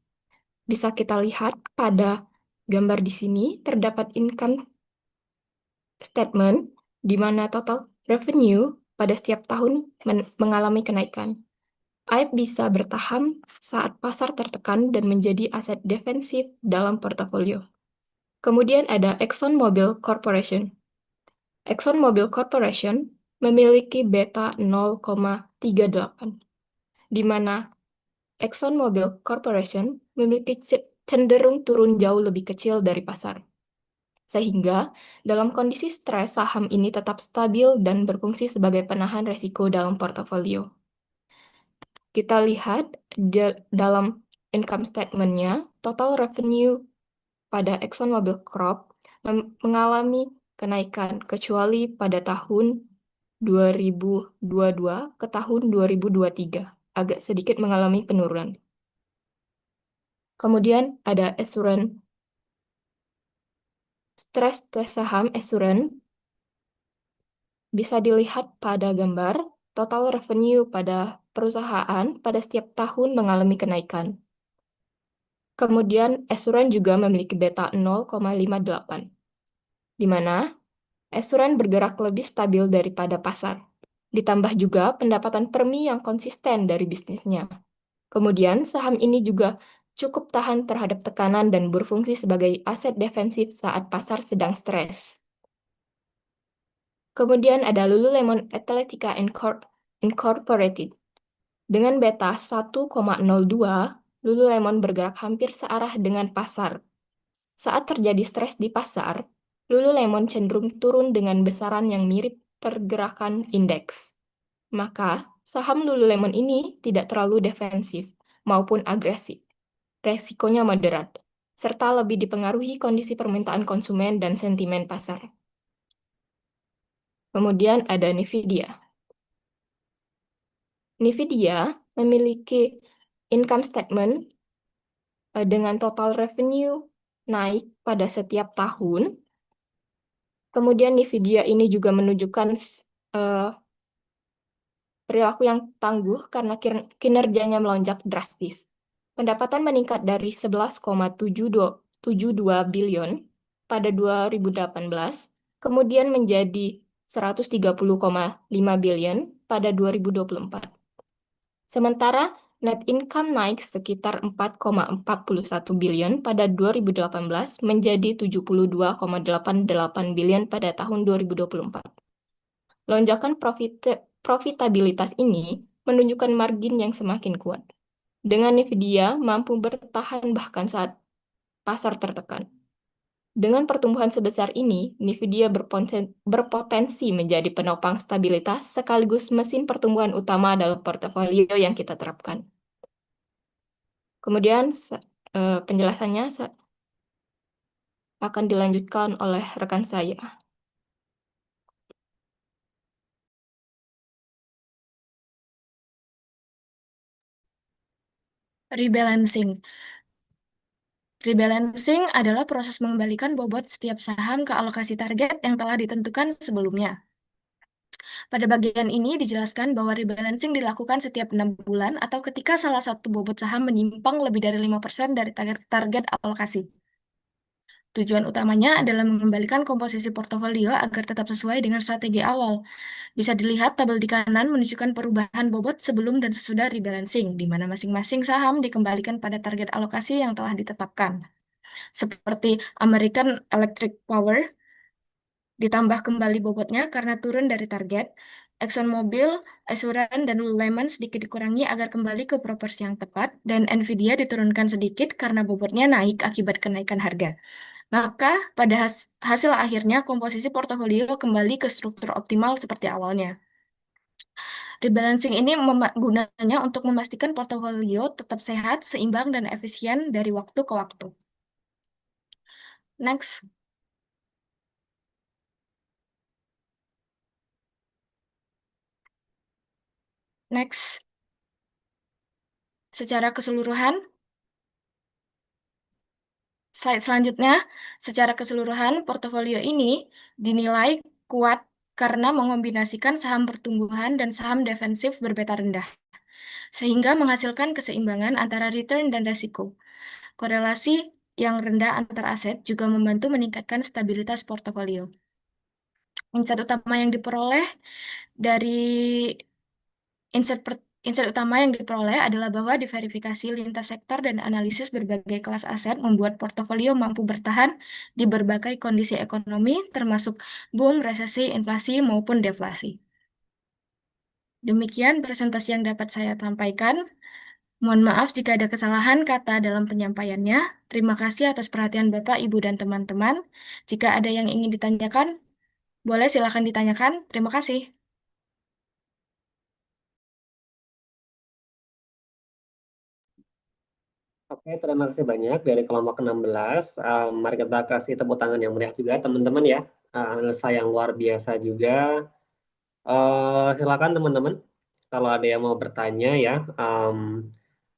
Bisa kita lihat pada gambar di sini, terdapat income statement, di mana total revenue pada setiap tahun mengalami kenaikan. AIP bisa bertahan saat pasar tertekan dan menjadi aset defensif dalam portofolio. Kemudian ada ExxonMobil Corporation. ExxonMobil Corporation memiliki beta 0,38, di mana ExxonMobil Corporation memiliki cenderung turun jauh lebih kecil dari pasar. Sehingga dalam kondisi stres, saham ini tetap stabil dan berfungsi sebagai penahan risiko dalam portofolio. Kita lihat dalam income statement-nya, total revenue pada ExxonMobil Corp mengalami kenaikan, kecuali pada tahun 2022 ke tahun 2023, agak sedikit mengalami penurunan. Kemudian ada Assurant. Stres tes saham Assurant bisa dilihat pada gambar, total revenue pada perusahaan pada setiap tahun mengalami kenaikan. Kemudian Assurant juga memiliki beta 0,58, di mana Assurant bergerak lebih stabil daripada pasar. Ditambah juga pendapatan premi yang konsisten dari bisnisnya. Kemudian saham ini juga cukup tahan terhadap tekanan dan berfungsi sebagai aset defensif saat pasar sedang stres. Kemudian ada Lululemon Athletica Incorporated. Dengan beta 1,02, Lululemon bergerak hampir searah dengan pasar. Saat terjadi stres di pasar, Lululemon cenderung turun dengan besaran yang mirip pergerakan indeks. Maka, saham Lululemon ini tidak terlalu defensif maupun agresif. Resikonya moderat, serta lebih dipengaruhi kondisi permintaan konsumen dan sentimen pasar. Kemudian ada Nvidia. Nvidia memiliki income statement dengan total revenue naik pada setiap tahun. Kemudian Nvidia ini juga menunjukkan Perilaku yang tangguh karena kinerjanya melonjak drastis. Pendapatan meningkat dari 11,72 billion pada 2018, kemudian menjadi 130,5 billion pada 2024. Sementara net income naik sekitar 4,41 billion pada 2018 menjadi 72,88 billion pada tahun 2024. Lonjakan profitabilitas ini menunjukkan margin yang semakin kuat. Dengan Nvidia mampu bertahan bahkan saat pasar tertekan. Dengan pertumbuhan sebesar ini, Nvidia berpotensi menjadi penopang stabilitas sekaligus mesin pertumbuhan utama dalam portofolio yang kita terapkan. Kemudian penjelasannya akan dilanjutkan oleh rekan saya. Rebalancing. Rebalancing adalah proses mengembalikan bobot setiap saham ke alokasi target yang telah ditentukan sebelumnya. Pada bagian ini dijelaskan bahwa rebalancing dilakukan setiap 6 bulan atau ketika salah satu bobot saham menyimpang lebih dari 5% dari target alokasi. Tujuan utamanya adalah mengembalikan komposisi portofolio agar tetap sesuai dengan strategi awal. Bisa dilihat tabel di kanan menunjukkan perubahan bobot sebelum dan sesudah rebalancing, di mana masing-masing saham dikembalikan pada target alokasi yang telah ditetapkan. Seperti American Electric Power, ditambah kembali bobotnya karena turun dari target. ExxonMobil, Assurant, dan Lululemon sedikit dikurangi agar kembali ke proporsi yang tepat, dan Nvidia diturunkan sedikit karena bobotnya naik akibat kenaikan harga. Maka pada hasil akhirnya komposisi portofolio kembali ke struktur optimal seperti awalnya. Rebalancing ini gunanya untuk memastikan portofolio tetap sehat, seimbang, dan efisien dari waktu ke waktu. Next. Next. Secara keseluruhan, slide selanjutnya, secara keseluruhan portofolio ini dinilai kuat karena mengombinasikan saham pertumbuhan dan saham defensif berbeta rendah, sehingga menghasilkan keseimbangan antara return dan resiko. Korelasi yang rendah antar aset juga membantu meningkatkan stabilitas portofolio. Insight utama yang diperoleh dari Insight utama yang diperoleh adalah bahwa diverifikasi lintas sektor dan analisis berbagai kelas aset membuat portofolio mampu bertahan di berbagai kondisi ekonomi, termasuk boom, resesi, inflasi, maupun deflasi. Demikian presentasi yang dapat saya sampaikan. Mohon maaf jika ada kesalahan kata dalam penyampaiannya. Terima kasih atas perhatian Bapak, Ibu, dan teman-teman. Jika ada yang ingin ditanyakan, boleh silakan ditanyakan. Terima kasih. Oke, terima kasih banyak dari kelompok 16. Mari kita kasih tepuk tangan yang meriah juga teman-teman ya. Analisa yang luar biasa juga. Silakan teman-teman, kalau ada yang mau bertanya ya.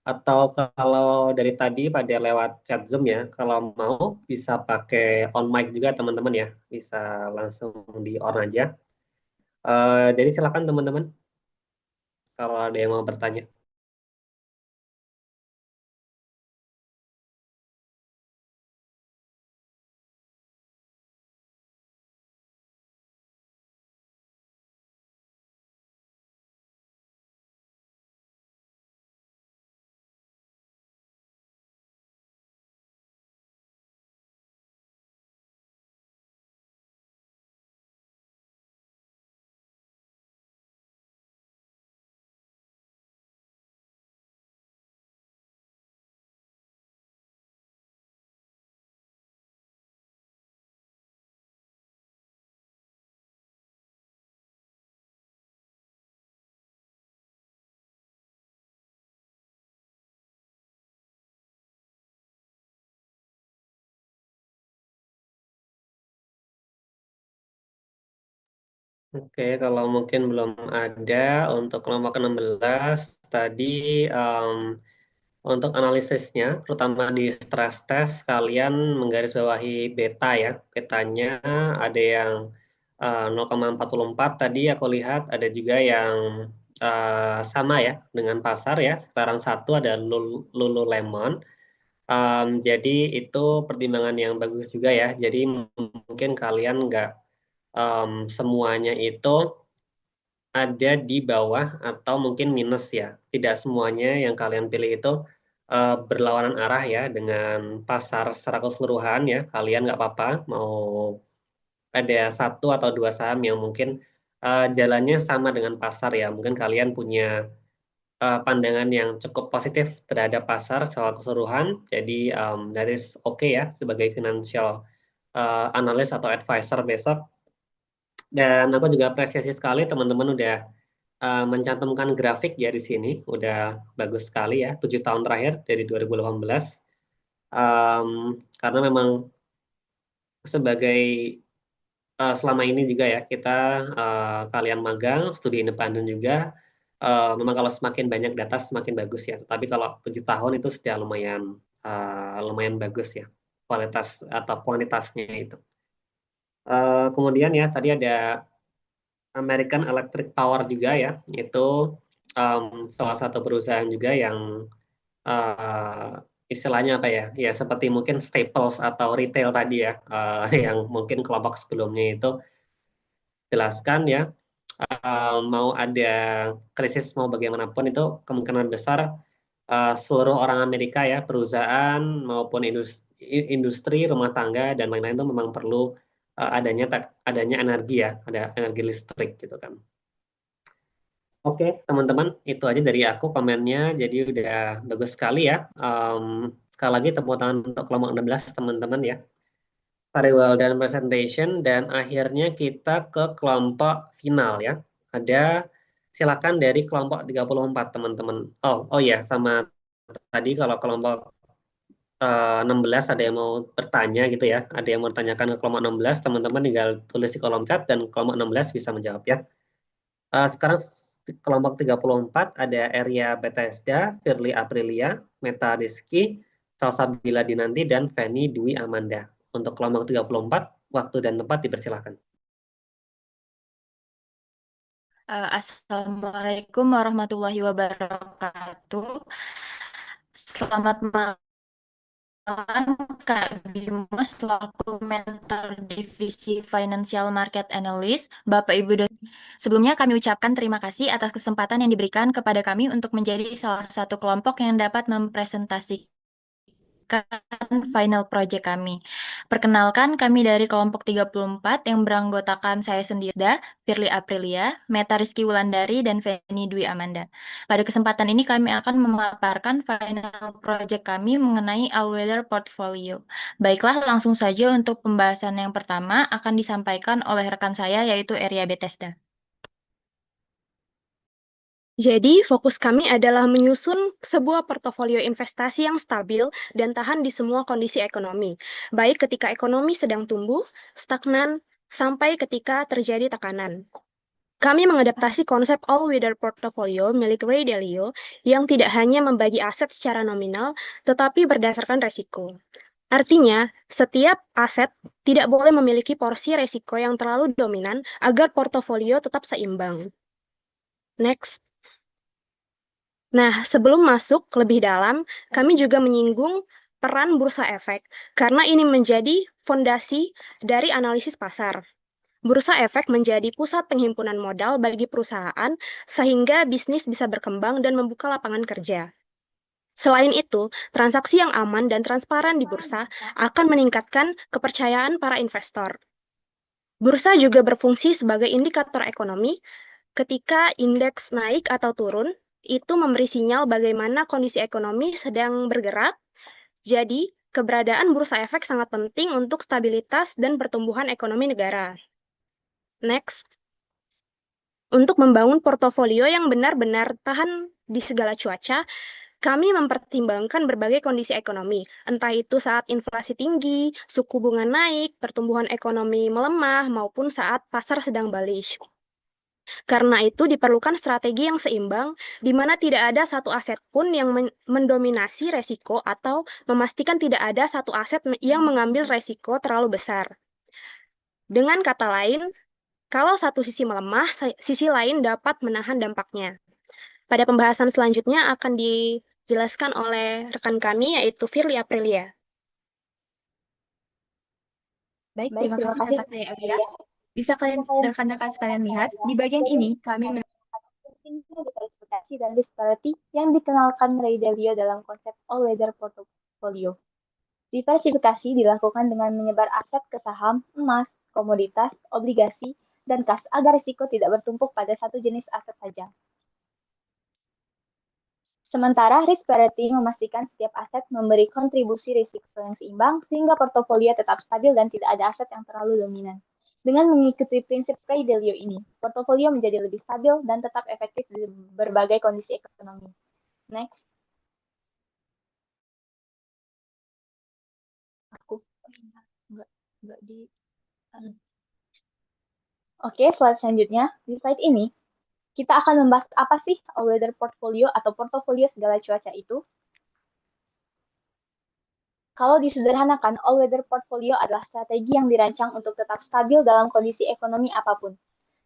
Atau kalau dari tadi pada lewat chat Zoom ya, kalau mau bisa pakai on mic juga teman-teman ya. Bisa langsung di on aja. Jadi silakan teman-teman, kalau ada yang mau bertanya. Oke, kalau mungkin belum ada untuk kelompok 16 tadi untuk analisisnya, terutama di stress test, kalian menggarisbawahi beta ya. Betanya ada yang 0,44 tadi aku lihat, ada juga yang sama ya dengan pasar ya. Sekarang satu ada Lululemon. Jadi itu pertimbangan yang bagus juga ya. Jadi mungkin kalian nggak semuanya itu ada di bawah atau mungkin minus ya. Tidak semuanya yang kalian pilih itu berlawanan arah ya dengan pasar secara keseluruhan ya. Kalian nggak apa-apa mau ada satu atau dua saham yang mungkin jalannya sama dengan pasar ya. Mungkin kalian punya pandangan yang cukup positif terhadap pasar secara keseluruhan. Jadi that is okay ya sebagai financial analyst atau advisor besok. Dan aku juga apresiasi sekali teman-teman udah mencantumkan grafik ya di sini. Udah bagus sekali ya, 7 tahun terakhir dari 2018. Karena memang sebagai selama ini juga ya kita kalian magang, studi independen juga. Memang kalau semakin banyak data semakin bagus ya. Tapi kalau 7 tahun itu sudah lumayan bagus ya kualitas atau kuantitasnya itu. Kemudian ya tadi ada American Electric Power juga ya, itu salah satu perusahaan juga yang istilahnya apa ya, ya seperti mungkin staples atau retail tadi ya, yang mungkin kelompok sebelumnya itu jelaskan ya, mau ada krisis mau bagaimanapun itu kemungkinan besar seluruh orang Amerika ya, perusahaan maupun industri rumah tangga dan lain-lain itu memang perlu adanya energi ya, ada energi listrik gitu kan. Oke, teman-teman, itu aja dari aku komennya. Jadi udah bagus sekali ya. Sekali lagi tepuk tangan untuk kelompok 16 teman-teman ya. Very well done presentation dan akhirnya kita ke kelompok final ya. Silakan dari kelompok 34 teman-teman. Oh ya, sama tadi kalau kelompok 16 ada yang mau bertanya gitu ya. Ada yang mau tanyakan ke kelompok 16, teman-teman tinggal tulis di kolom chat dan kelompok 16 bisa menjawab ya. Sekarang kelompok 34 ada Area Bethesda, Firly Aprilia, Meta Rizky, Salsabila Dinanti, dan Feni Dwi Amanda. Untuk kelompok 34, waktu dan tempat dipersilahkan. Assalamualaikum warahmatullahi wabarakatuh. Selamat malam Kak Bimo selaku Mentor Divisi Financial Market Analyst, Bapak Ibu dosen. Sebelumnya kami ucapkan terima kasih atas kesempatan yang diberikan kepada kami untuk menjadi salah satu kelompok yang dapat mempresentasikan final project kami. Perkenalkan, kami dari kelompok 34 yang beranggotakan saya sendiri, Firly Aprilia, Meta Rizky Wulandari, dan Feni Dwi Amanda. Pada kesempatan ini kami akan memaparkan final project kami mengenai All-Weather Portfolio. Baiklah, langsung saja untuk pembahasan yang pertama akan disampaikan oleh rekan saya yaitu Area Bethesda. Jadi, fokus kami adalah menyusun sebuah portofolio investasi yang stabil dan tahan di semua kondisi ekonomi, baik ketika ekonomi sedang tumbuh, stagnan, sampai ketika terjadi tekanan. Kami mengadaptasi konsep all-weather portfolio milik Ray Dalio yang tidak hanya membagi aset secara nominal, tetapi berdasarkan resiko. Artinya, setiap aset tidak boleh memiliki porsi resiko yang terlalu dominan agar portofolio tetap seimbang. Next. Nah, sebelum masuk lebih dalam, kami juga menyinggung peran bursa efek, karena ini menjadi fondasi dari analisis pasar. Bursa efek menjadi pusat penghimpunan modal bagi perusahaan, sehingga bisnis bisa berkembang dan membuka lapangan kerja. Selain itu, transaksi yang aman dan transparan di bursa akan meningkatkan kepercayaan para investor. Bursa juga berfungsi sebagai indikator ekonomi. Ketika indeks naik atau turun, itu memberi sinyal bagaimana kondisi ekonomi sedang bergerak. Jadi, keberadaan bursa efek sangat penting untuk stabilitas dan pertumbuhan ekonomi negara. Next. Untuk membangun portofolio yang benar-benar tahan di segala cuaca, kami mempertimbangkan berbagai kondisi ekonomi, entah itu saat inflasi tinggi, suku bunga naik, pertumbuhan ekonomi melemah, maupun saat pasar sedang bullish. Karena itu diperlukan strategi yang seimbang, di mana tidak ada satu aset pun yang mendominasi resiko atau memastikan tidak ada satu aset yang mengambil resiko terlalu besar. Dengan kata lain, kalau satu sisi melemah, sisi lain dapat menahan dampaknya. Pada pembahasan selanjutnya akan dijelaskan oleh rekan kami, yaitu Firly Aprilia. Baik, terima kasih kakak saya Alia. Bisa rekan-rekan sekalian lihat, di bagian ini kami pentingnya diversifikasi dan disparity yang dikenalkan Ray Dalio dalam konsep all-weather portfolio. Diversifikasi dilakukan dengan menyebar aset ke saham, emas, komoditas, obligasi, dan kas agar risiko tidak bertumpuk pada satu jenis aset saja. Sementara risk parity memastikan setiap aset memberi kontribusi risiko yang seimbang sehingga portofolio tetap stabil dan tidak ada aset yang terlalu dominan. Dengan mengikuti prinsip Ray Dalio ini, portofolio menjadi lebih stabil dan tetap efektif di berbagai kondisi ekonomi. Next. Oke, slide selanjutnya. Di slide ini, kita akan membahas apa sih all-weather portfolio atau portofolio segala cuaca itu. Kalau disederhanakan, all-weather portfolio adalah strategi yang dirancang untuk tetap stabil dalam kondisi ekonomi apapun.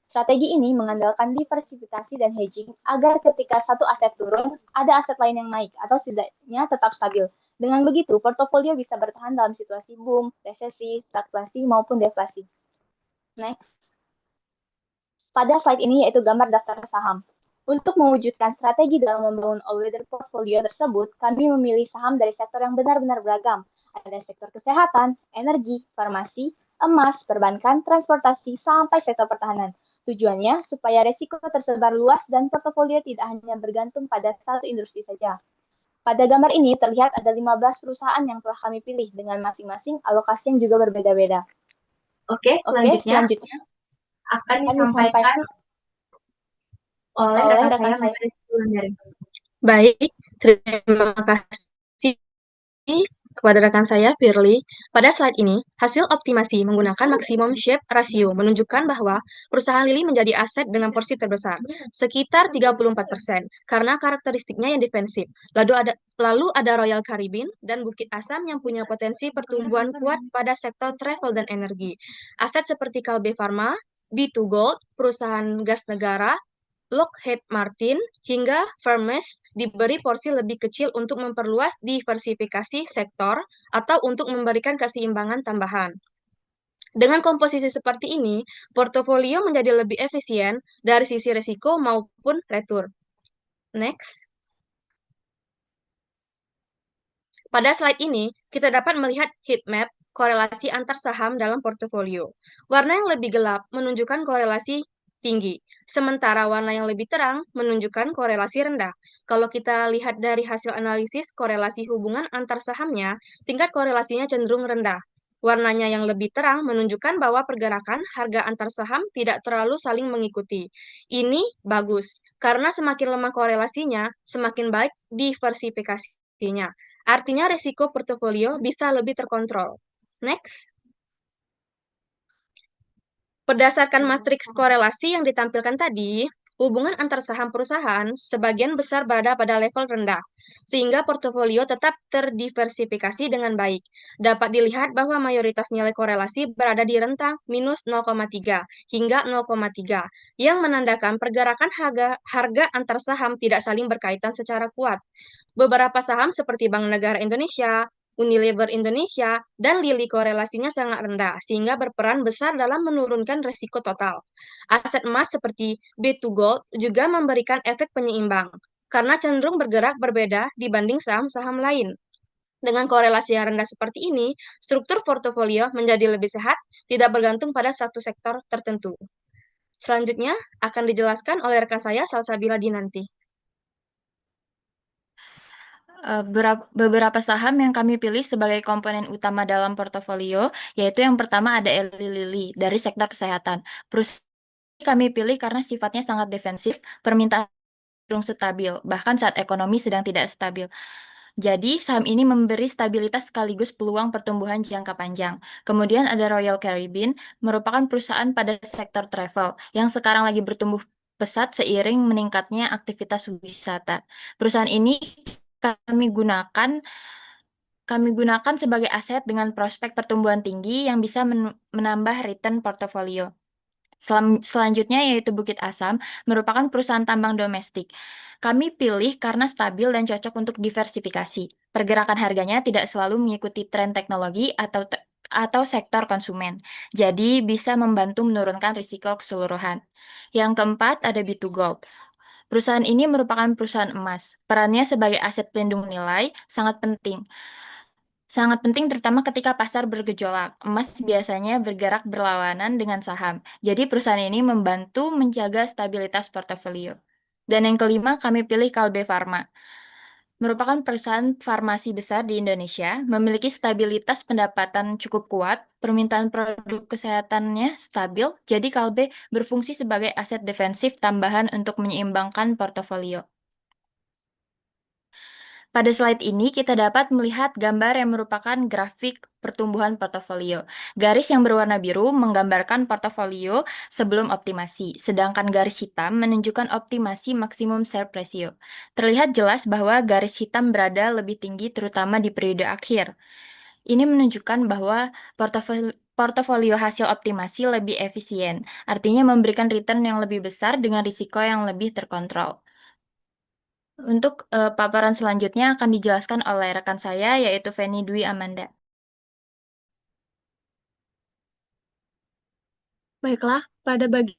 Strategi ini mengandalkan diversifikasi dan hedging agar ketika satu aset turun, ada aset lain yang naik atau setidaknya tetap stabil. Dengan begitu, portofolio bisa bertahan dalam situasi boom, resesi, stagflasi, maupun deflasi. Next. Pada slide ini yaitu gambar daftar saham. Untuk mewujudkan strategi dalam membangun all-weather portfolio tersebut, kami memilih saham dari sektor yang benar-benar beragam. Ada sektor kesehatan, energi, farmasi, emas, perbankan, transportasi, sampai sektor pertahanan. Tujuannya supaya resiko tersebar luas dan portofolio tidak hanya bergantung pada satu industri saja. Pada gambar ini terlihat ada 15 perusahaan yang telah kami pilih dengan masing-masing alokasi yang juga berbeda-beda. Oke, selanjutnya akan disampaikan oleh rekan saya Metaris Wulandari. Baik, terima kasih kepada rekan saya Firly. Pada slide ini, hasil optimasi menggunakan maksimum shape ratio menunjukkan bahwa perusahaan Lili menjadi aset dengan porsi terbesar, sekitar 34%, karena karakteristiknya yang defensif. Lalu ada Royal Caribbean dan Bukit Asam yang punya potensi pertumbuhan kuat pada sektor travel dan energi. Aset seperti Kalbe Pharma, B2Gold, perusahaan gas negara, Lockheed Martin, hingga Hermes diberi porsi lebih kecil untuk memperluas diversifikasi sektor atau untuk memberikan keseimbangan tambahan. Dengan komposisi seperti ini, portofolio menjadi lebih efisien dari sisi risiko maupun return. Next. Pada slide ini, kita dapat melihat heat map korelasi antar saham dalam portofolio. Warna yang lebih gelap menunjukkan korelasi tinggi, sementara warna yang lebih terang menunjukkan korelasi rendah. Kalau kita lihat dari hasil analisis korelasi hubungan antar sahamnya, tingkat korelasinya cenderung rendah. Warnanya yang lebih terang menunjukkan bahwa pergerakan harga antar saham tidak terlalu saling mengikuti. Ini bagus, karena semakin lemah korelasinya, semakin baik diversifikasinya. Artinya risiko portofolio bisa lebih terkontrol. Next. Berdasarkan matriks korelasi yang ditampilkan tadi, hubungan antar saham perusahaan sebagian besar berada pada level rendah, sehingga portofolio tetap terdiversifikasi dengan baik. Dapat dilihat bahwa mayoritas nilai korelasi berada di rentang minus 0,3 hingga 0,3, yang menandakan pergerakan harga antar saham tidak saling berkaitan secara kuat. Beberapa saham seperti Bank Negara Indonesia, Unilever Indonesia, dan Lili korelasinya sangat rendah, sehingga berperan besar dalam menurunkan risiko total. Aset emas seperti B2Gold juga memberikan efek penyeimbang, karena cenderung bergerak berbeda dibanding saham-saham lain. Dengan korelasi yang rendah seperti ini, struktur portofolio menjadi lebih sehat, tidak bergantung pada satu sektor tertentu. Selanjutnya akan dijelaskan oleh rekan saya, Salsabila Dinanti. Beberapa saham yang kami pilih sebagai komponen utama dalam portofolio, yaitu yang pertama ada Eli Lilly dari sektor kesehatan. Perusahaan kami pilih karena sifatnya sangat defensif, permintaan cenderung stabil, bahkan saat ekonomi sedang tidak stabil. Jadi, saham ini memberi stabilitas sekaligus peluang pertumbuhan jangka panjang. Kemudian ada Royal Caribbean, merupakan perusahaan pada sektor travel, yang sekarang lagi bertumbuh pesat seiring meningkatnya aktivitas wisata. Perusahaan ini kami gunakan sebagai aset dengan prospek pertumbuhan tinggi yang bisa menambah return portofolio. Selanjutnya yaitu Bukit Asam, merupakan perusahaan tambang domestik. Kami pilih karena stabil dan cocok untuk diversifikasi. Pergerakan harganya tidak selalu mengikuti tren teknologi atau sektor konsumen, jadi bisa membantu menurunkan risiko keseluruhan. Yang keempat ada B2Gold. Perusahaan ini merupakan perusahaan emas. Perannya sebagai aset pelindung nilai sangat penting. Sangat penting terutama ketika pasar bergejolak. Emas biasanya bergerak berlawanan dengan saham. Jadi perusahaan ini membantu menjaga stabilitas portofolio. Dan yang kelima kami pilih Kalbe Farma. Merupakan perusahaan farmasi besar di Indonesia, memiliki stabilitas pendapatan cukup kuat, permintaan produk kesehatannya stabil, jadi Kalbe berfungsi sebagai aset defensif tambahan untuk menyeimbangkan portofolio. Pada slide ini kita dapat melihat gambar yang merupakan grafik pertumbuhan portofolio. Garis yang berwarna biru menggambarkan portofolio sebelum optimasi, sedangkan garis hitam menunjukkan optimasi maksimum Sharpe ratio. Terlihat jelas bahwa garis hitam berada lebih tinggi terutama di periode akhir. Ini menunjukkan bahwa portofolio hasil optimasi lebih efisien, artinya memberikan return yang lebih besar dengan risiko yang lebih terkontrol. Untuk paparan selanjutnya akan dijelaskan oleh rekan saya, yaitu Feni Dwi Amanda. Baiklah, pada bagian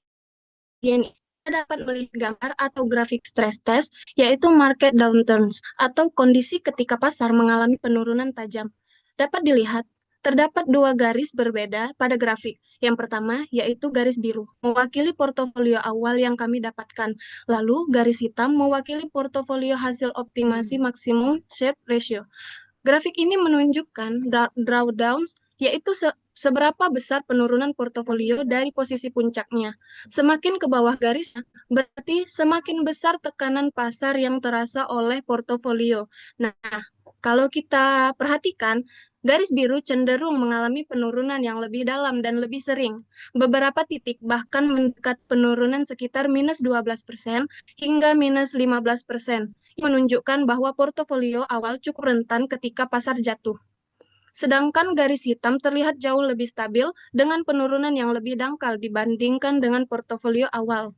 ini kita dapat melihat gambar atau grafik stress test, yaitu market downturns, atau kondisi ketika pasar mengalami penurunan tajam. Dapat dilihat, terdapat dua garis berbeda pada grafik. Yang pertama, yaitu garis biru, mewakili portofolio awal yang kami dapatkan. Lalu, garis hitam mewakili portofolio hasil optimasi maksimum Sharpe ratio. Grafik ini menunjukkan drawdowns, yaitu seberapa besar penurunan portofolio dari posisi puncaknya. Semakin ke bawah garisnya, berarti semakin besar tekanan pasar yang terasa oleh portofolio. Nah, kalau kita perhatikan, garis biru cenderung mengalami penurunan yang lebih dalam dan lebih sering. Beberapa titik bahkan mendekat penurunan sekitar minus 12% hingga minus 15%. Menunjukkan bahwa portofolio awal cukup rentan ketika pasar jatuh. Sedangkan garis hitam terlihat jauh lebih stabil dengan penurunan yang lebih dangkal dibandingkan dengan portofolio awal.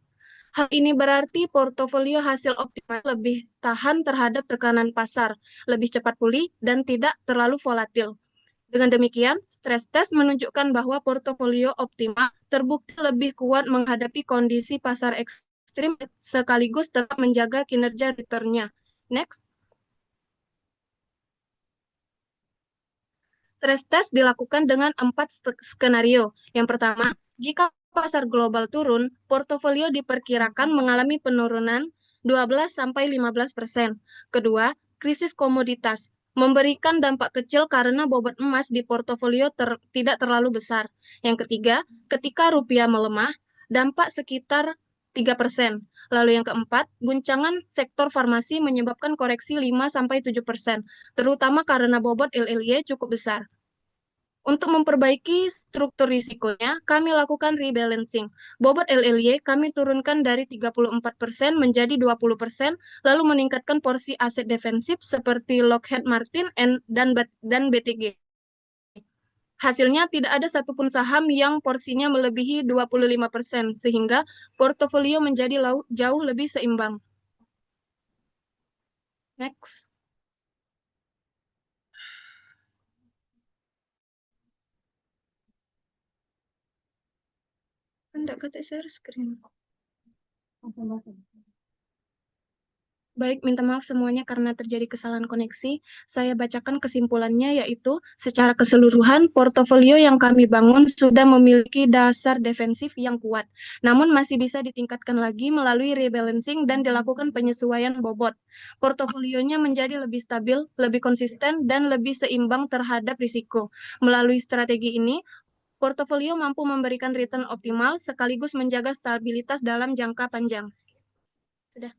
Hal ini berarti portofolio hasil optimal lebih tahan terhadap tekanan pasar, lebih cepat pulih, dan tidak terlalu volatil. Dengan demikian, stress test menunjukkan bahwa portofolio optimal terbukti lebih kuat menghadapi kondisi pasar ekstrim sekaligus tetap menjaga kinerja return-nya. Next. Stress test dilakukan dengan 4 skenario. Yang pertama, jika pasar global turun, portofolio diperkirakan mengalami penurunan 12-15%. Kedua, krisis komoditas memberikan dampak kecil karena bobot emas di portofolio tidak terlalu besar. Yang ketiga, ketika rupiah melemah, dampak sekitar 3%. Lalu yang keempat, guncangan sektor farmasi menyebabkan koreksi 5-7%, terutama karena bobot LLY cukup besar. Untuk memperbaiki struktur risikonya, kami lakukan rebalancing. Bobot LLY kami turunkan dari 34% menjadi 20%, lalu meningkatkan porsi aset defensif seperti Lockheed Martin dan BTG. Hasilnya tidak ada satupun saham yang porsinya melebihi 25%, sehingga portofolio menjadi jauh lebih seimbang. Next. Anda kata share screen. Baik, minta maaf semuanya karena terjadi kesalahan koneksi. Saya bacakan kesimpulannya, yaitu secara keseluruhan portofolio yang kami bangun sudah memiliki dasar defensif yang kuat, namun masih bisa ditingkatkan lagi melalui rebalancing dan dilakukan penyesuaian bobot. Portofolionya menjadi lebih stabil, lebih konsisten, dan lebih seimbang terhadap risiko. Melalui strategi ini, portofolio mampu memberikan return optimal sekaligus menjaga stabilitas dalam jangka panjang. Sudah.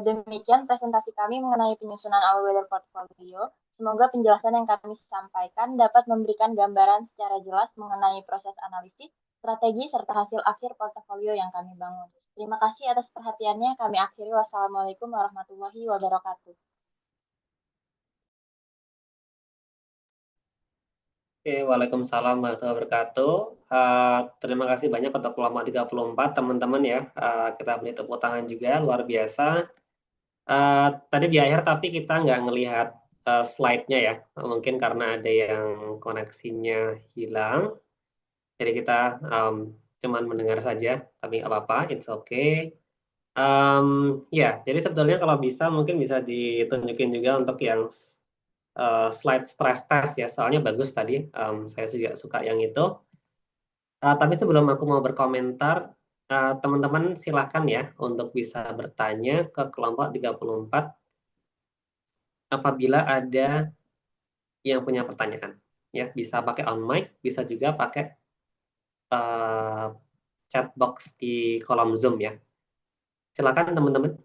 Demikian presentasi kami mengenai penyusunan all-weather portfolio. Semoga penjelasan yang kami sampaikan dapat memberikan gambaran secara jelas mengenai proses analisis, strategi, serta hasil akhir portofolio yang kami bangun. Terima kasih atas perhatiannya. Kami akhiri. Wassalamualaikum warahmatullahi wabarakatuh. Oke, Waalaikumsalam warahmatullahi wabarakatuh. Terima kasih banyak untuk kelompok 34 teman-teman ya. Kita beri tepuk tangan juga, luar biasa. Tadi di akhir tapi kita nggak ngelihat slide-nya ya. Mungkin karena ada yang koneksinya hilang. Jadi kita cuman mendengar saja, tapi nggak apa-apa, it's okay. Ya, jadi sebetulnya kalau bisa mungkin bisa ditunjukin juga untuk yang slide stress test ya, soalnya bagus tadi. Saya juga suka yang itu. Tapi sebelum aku mau berkomentar, teman-teman silakan ya untuk bisa bertanya ke kelompok 34 apabila ada yang punya pertanyaan. Ya, bisa pakai on mic, bisa juga pakai chat box di kolom Zoom ya. Silakan teman-teman.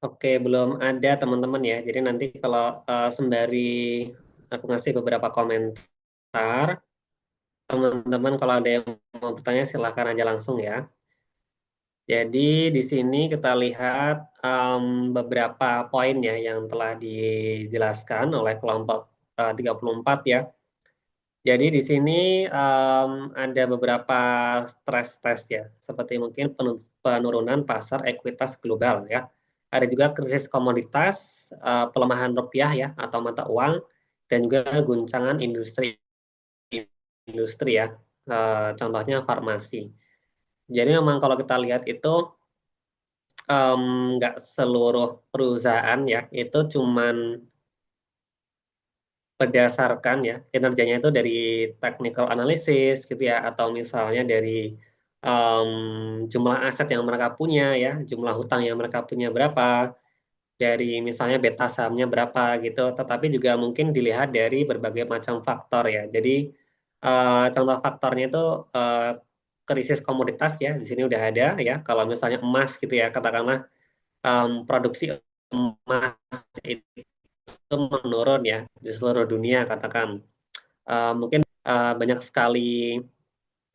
Oke, belum ada teman-teman ya. Jadi nanti kalau sembari aku ngasih beberapa komentar, teman-teman kalau ada yang mau bertanya silahkan aja langsung ya. Jadi di sini kita lihat beberapa poin ya yang telah dijelaskan oleh kelompok 34 ya. Jadi di sini ada beberapa stress test ya, seperti mungkin penurunan pasar ekuitas global ya. Ada juga krisis komoditas, pelemahan rupiah ya atau mata uang, dan juga guncangan industri ya. Contohnya farmasi. Jadi memang kalau kita lihat itu nggak seluruh perusahaan ya, itu cuman berdasarkan ya kinerjanya itu dari technical analysis gitu ya, atau misalnya dari jumlah aset yang mereka punya ya, jumlah hutang yang mereka punya berapa, dari misalnya beta sahamnya berapa gitu, tetapi juga mungkin dilihat dari berbagai macam faktor ya. Jadi contoh faktornya itu krisis komoditas ya, di sini udah ada ya. Kalau misalnya emas gitu ya, katakanlah produksi emas itu menurun ya di seluruh dunia katakan. Mungkin banyak sekali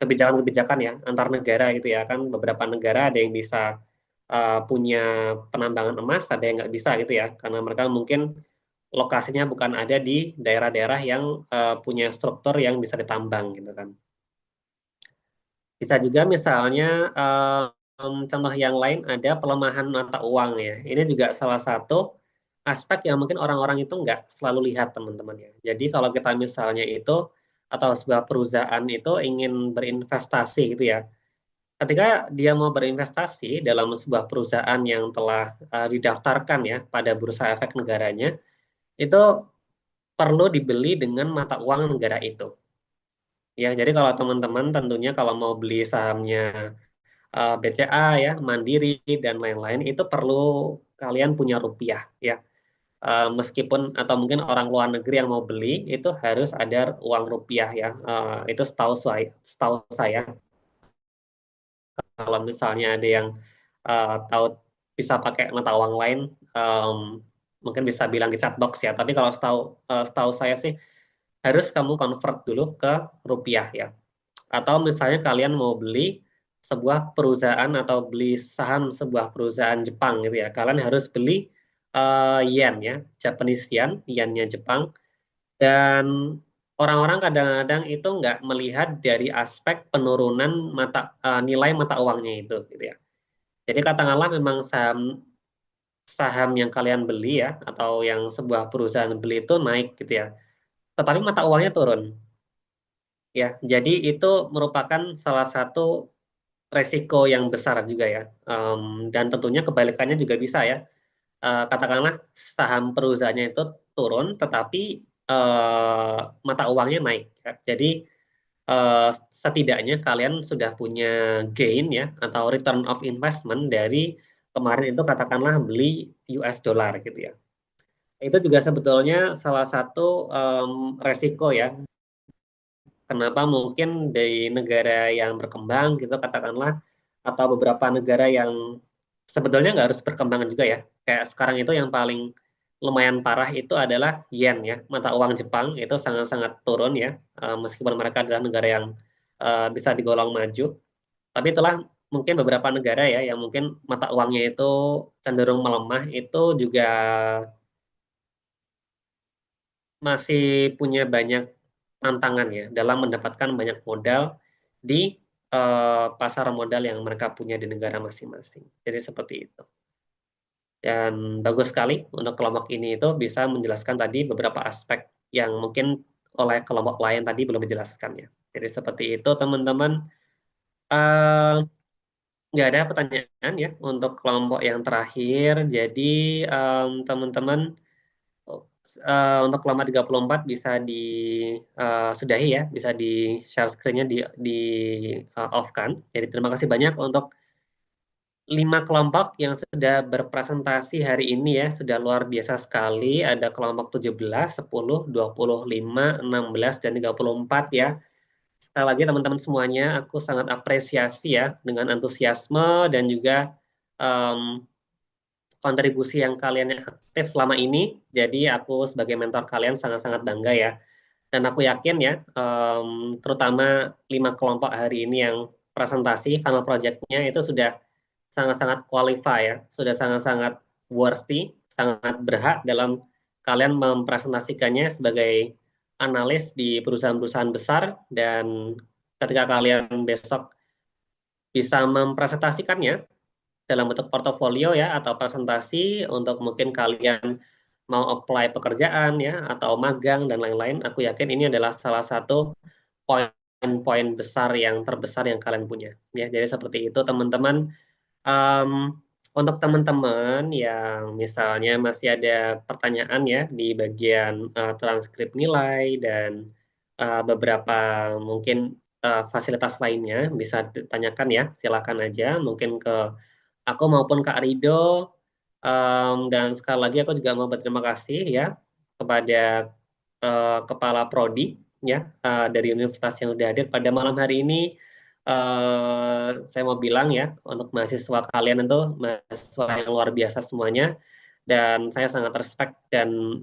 kebijakan-kebijakan ya antar negara gitu ya, kan beberapa negara ada yang bisa punya penambangan emas, ada yang nggak bisa gitu ya, karena mereka mungkin lokasinya bukan ada di daerah-daerah yang punya struktur yang bisa ditambang gitu kan. Bisa juga misalnya contoh yang lain ada pelemahan mata uang ya. Ini juga salah satu aspek yang mungkin orang-orang itu nggak selalu lihat teman-teman ya. Jadi kalau kita misalnya itu atau sebuah perusahaan itu ingin berinvestasi gitu ya. Ketika dia mau berinvestasi dalam sebuah perusahaan yang telah didaftarkan ya pada bursa efek negaranya, itu perlu dibeli dengan mata uang negara itu. Ya, jadi kalau teman-teman tentunya kalau mau beli sahamnya BCA ya, Mandiri dan lain-lain itu perlu kalian punya rupiah ya. Meskipun atau mungkin orang luar negeri yang mau beli itu harus ada uang rupiah ya. Itu setahu saya. Kalau misalnya ada yang tahu bisa pakai mata uang lain, mungkin bisa bilang di chat box ya. Tapi kalau setahu saya sih harus kamu convert dulu ke rupiah ya. Atau misalnya kalian mau beli sebuah perusahaan atau beli saham sebuah perusahaan Jepang gitu ya, kalian harus beli yen ya, Japanese yen, yennya Jepang. Dan orang-orang kadang-kadang itu nggak melihat dari aspek penurunan nilai mata uangnya itu, gitu ya. Jadi katakanlah memang saham yang kalian beli ya, atau yang sebuah perusahaan beli itu naik gitu ya, tetapi mata uangnya turun. Ya, jadi itu merupakan salah satu resiko yang besar juga ya. Dan tentunya kebalikannya juga bisa ya. Katakanlah saham perusahaannya itu turun, tetapi mata uangnya naik. Ya. Jadi setidaknya kalian sudah punya gain ya, atau return of investment dari kemarin itu katakanlah beli US dollar gitu ya. Itu juga sebetulnya salah satu resiko ya. Kenapa mungkin dari negara yang berkembang gitu katakanlah, atau beberapa negara yang sebetulnya nggak harus berkembang juga ya. Kayak sekarang itu yang paling lumayan parah itu adalah yen ya, mata uang Jepang itu sangat-sangat turun ya, meskipun mereka adalah negara yang bisa digolong maju. Tapi itulah mungkin beberapa negara ya yang mungkin mata uangnya itu cenderung melemah, itu juga masih punya banyak tantangan ya dalam mendapatkan banyak modal di pasar modal yang mereka punya di negara masing-masing. Jadi seperti itu. Dan bagus sekali untuk kelompok ini itu bisa menjelaskan tadi beberapa aspek yang mungkin oleh kelompok lain tadi belum dijelaskan ya. Jadi seperti itu teman-teman. Nggak ada pertanyaan ya untuk kelompok yang terakhir. Jadi teman-teman untuk kelompok 34 bisa disudahi ya, bisa di share screen-nya di off kan. Jadi terima kasih banyak untuk 5 kelompok yang sudah berpresentasi hari ini ya, sudah luar biasa sekali. Ada kelompok 17, 10, 25, 16, dan 34 ya. Sekali lagi teman-teman semuanya, aku sangat apresiasi ya dengan antusiasme dan juga kontribusi yang kalian aktif selama ini. Jadi aku sebagai mentor kalian sangat-sangat bangga ya. Dan aku yakin ya, terutama 5 kelompok hari ini yang presentasi final project-nya itu sudah sangat-sangat qualify ya, sudah sangat-sangat worthy, sangat berhak dalam kalian mempresentasikannya sebagai analis di perusahaan-perusahaan besar. Dan ketika kalian besok bisa mempresentasikannya dalam bentuk portofolio ya, atau presentasi untuk mungkin kalian mau apply pekerjaan ya, atau magang dan lain-lain, aku yakin ini adalah salah satu poin-poin besar yang terbesar yang kalian punya ya. Jadi seperti itu teman-teman. Untuk teman-teman yang misalnya masih ada pertanyaan ya di bagian transkrip nilai dan beberapa mungkin fasilitas lainnya, bisa ditanyakan ya, silakan aja mungkin ke aku maupun Kak Rido. Dan sekali lagi aku juga mau berterima kasih ya kepada Kepala Prodi ya dari universitas yang sudah hadir pada malam hari ini. Saya mau bilang ya, untuk mahasiswa kalian itu mahasiswa yang luar biasa semuanya, dan saya sangat respect dan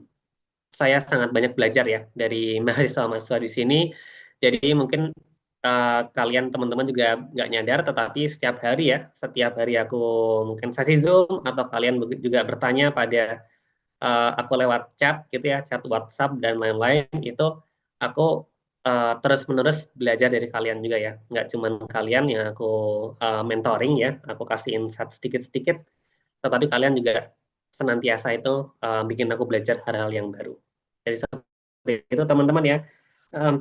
saya sangat banyak belajar ya dari mahasiswa-mahasiswa di sini. Jadi mungkin kalian teman-teman juga nggak nyadar, tetapi setiap hari ya, setiap hari aku mungkin sesi Zoom atau kalian juga bertanya pada aku lewat chat gitu ya, chat WhatsApp dan lain-lain, itu aku terus-menerus belajar dari kalian juga ya. Nggak cuma kalian yang aku mentoring ya, aku kasih insight sedikit-sedikit, tetapi kalian juga senantiasa itu bikin aku belajar hal-hal yang baru. Jadi seperti itu teman-teman ya.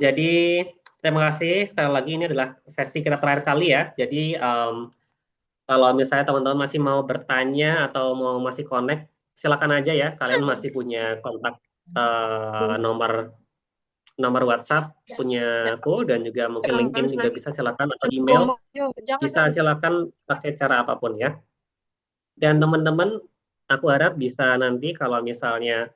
Jadi terima kasih sekali lagi, ini adalah sesi kita terakhir kali ya. Jadi kalau misalnya teman-teman masih mau bertanya atau mau masih connect, silakan aja ya. Kalian masih punya kontak nomor WhatsApp punya aku, dan juga mungkin LinkedIn juga bisa, silakan, atau email bisa, silakan pakai cara apapun ya. Dan teman-teman, aku harap bisa nanti kalau misalnya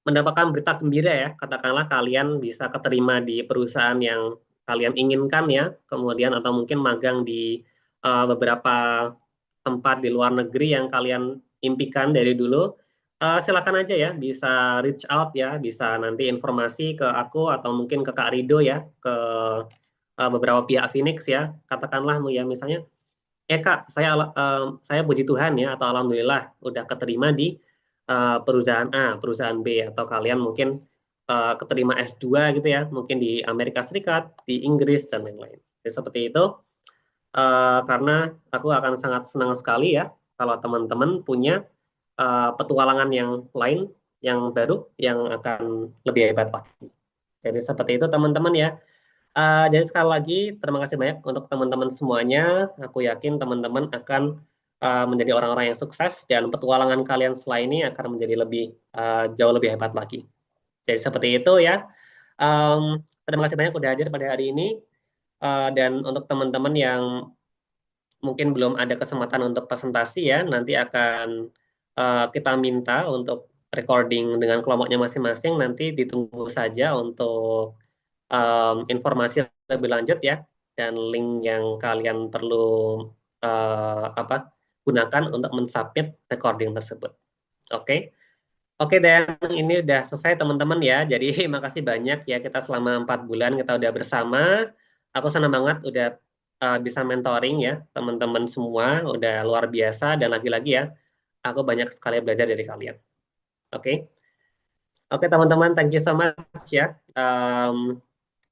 mendapatkan berita gembira ya, katakanlah kalian bisa keterima di perusahaan yang kalian inginkan ya, kemudian atau mungkin magang di beberapa tempat di luar negeri yang kalian impikan dari dulu, silakan aja ya, bisa reach out ya, bisa nanti informasi ke aku atau mungkin ke Kak Rido ya, ke beberapa pihak Phoenix ya, katakanlah ya misalnya Kak, saya puji Tuhan ya, atau alhamdulillah udah keterima di perusahaan A, perusahaan B, atau kalian mungkin keterima S2 gitu ya, mungkin di Amerika Serikat, di Inggris dan lain-lain. Jadi seperti itu, karena aku akan sangat senang sekali ya kalau teman-teman punya petualangan yang lain, yang baru, yang akan lebih hebat lagi. Jadi seperti itu teman-teman ya. Jadi sekali lagi terima kasih banyak untuk teman-teman semuanya. Aku yakin teman-teman akan menjadi orang-orang yang sukses dan petualangan kalian setelah ini akan menjadi jauh lebih hebat lagi. Jadi seperti itu ya. Terima kasih banyak udah hadir pada hari ini. Dan untuk teman-teman yang mungkin belum ada kesempatan untuk presentasi ya, nanti akan kita minta untuk recording dengan kelompoknya masing-masing. Nanti ditunggu saja untuk informasi lebih lanjut ya, dan link yang kalian perlu gunakan untuk mensubmit recording tersebut. Oke, dan ini udah selesai teman-teman ya. Jadi makasih banyak ya, kita selama 4 bulan kita udah bersama. Aku senang banget udah bisa mentoring ya teman-teman semua, udah luar biasa, dan lagi-lagi ya aku banyak sekali belajar dari kalian. Oke teman-teman, thank you so much ya.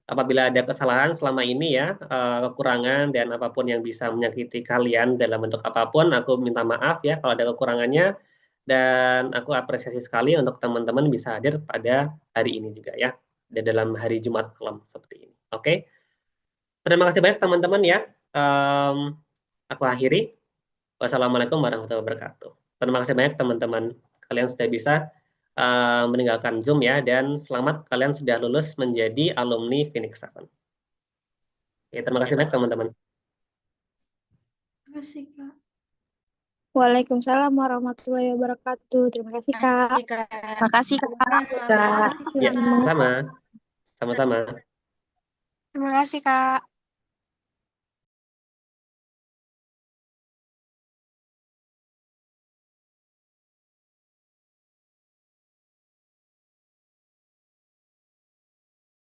Apabila ada kesalahan selama ini ya, kekurangan dan apapun yang bisa menyakiti kalian dalam bentuk apapun, aku minta maaf ya kalau ada kekurangannya, dan aku apresiasi sekali untuk teman-teman bisa hadir pada hari ini juga ya, dan dalam hari Jumat malam seperti ini. Oke. Terima kasih banyak teman-teman ya. Aku akhiri. Wassalamualaikum warahmatullahi wabarakatuh. Terima kasih banyak teman-teman. Kalian sudah bisa meninggalkan Zoom ya, dan selamat kalian sudah lulus menjadi alumni Phoenix 7. Oke, terima kasih banyak teman-teman. Terima kasih, Kak. Waalaikumsalam warahmatullahi wabarakatuh. Terima kasih, Kak. Terima kasih, Kak. Ya, sama-sama. Terima kasih, Kak.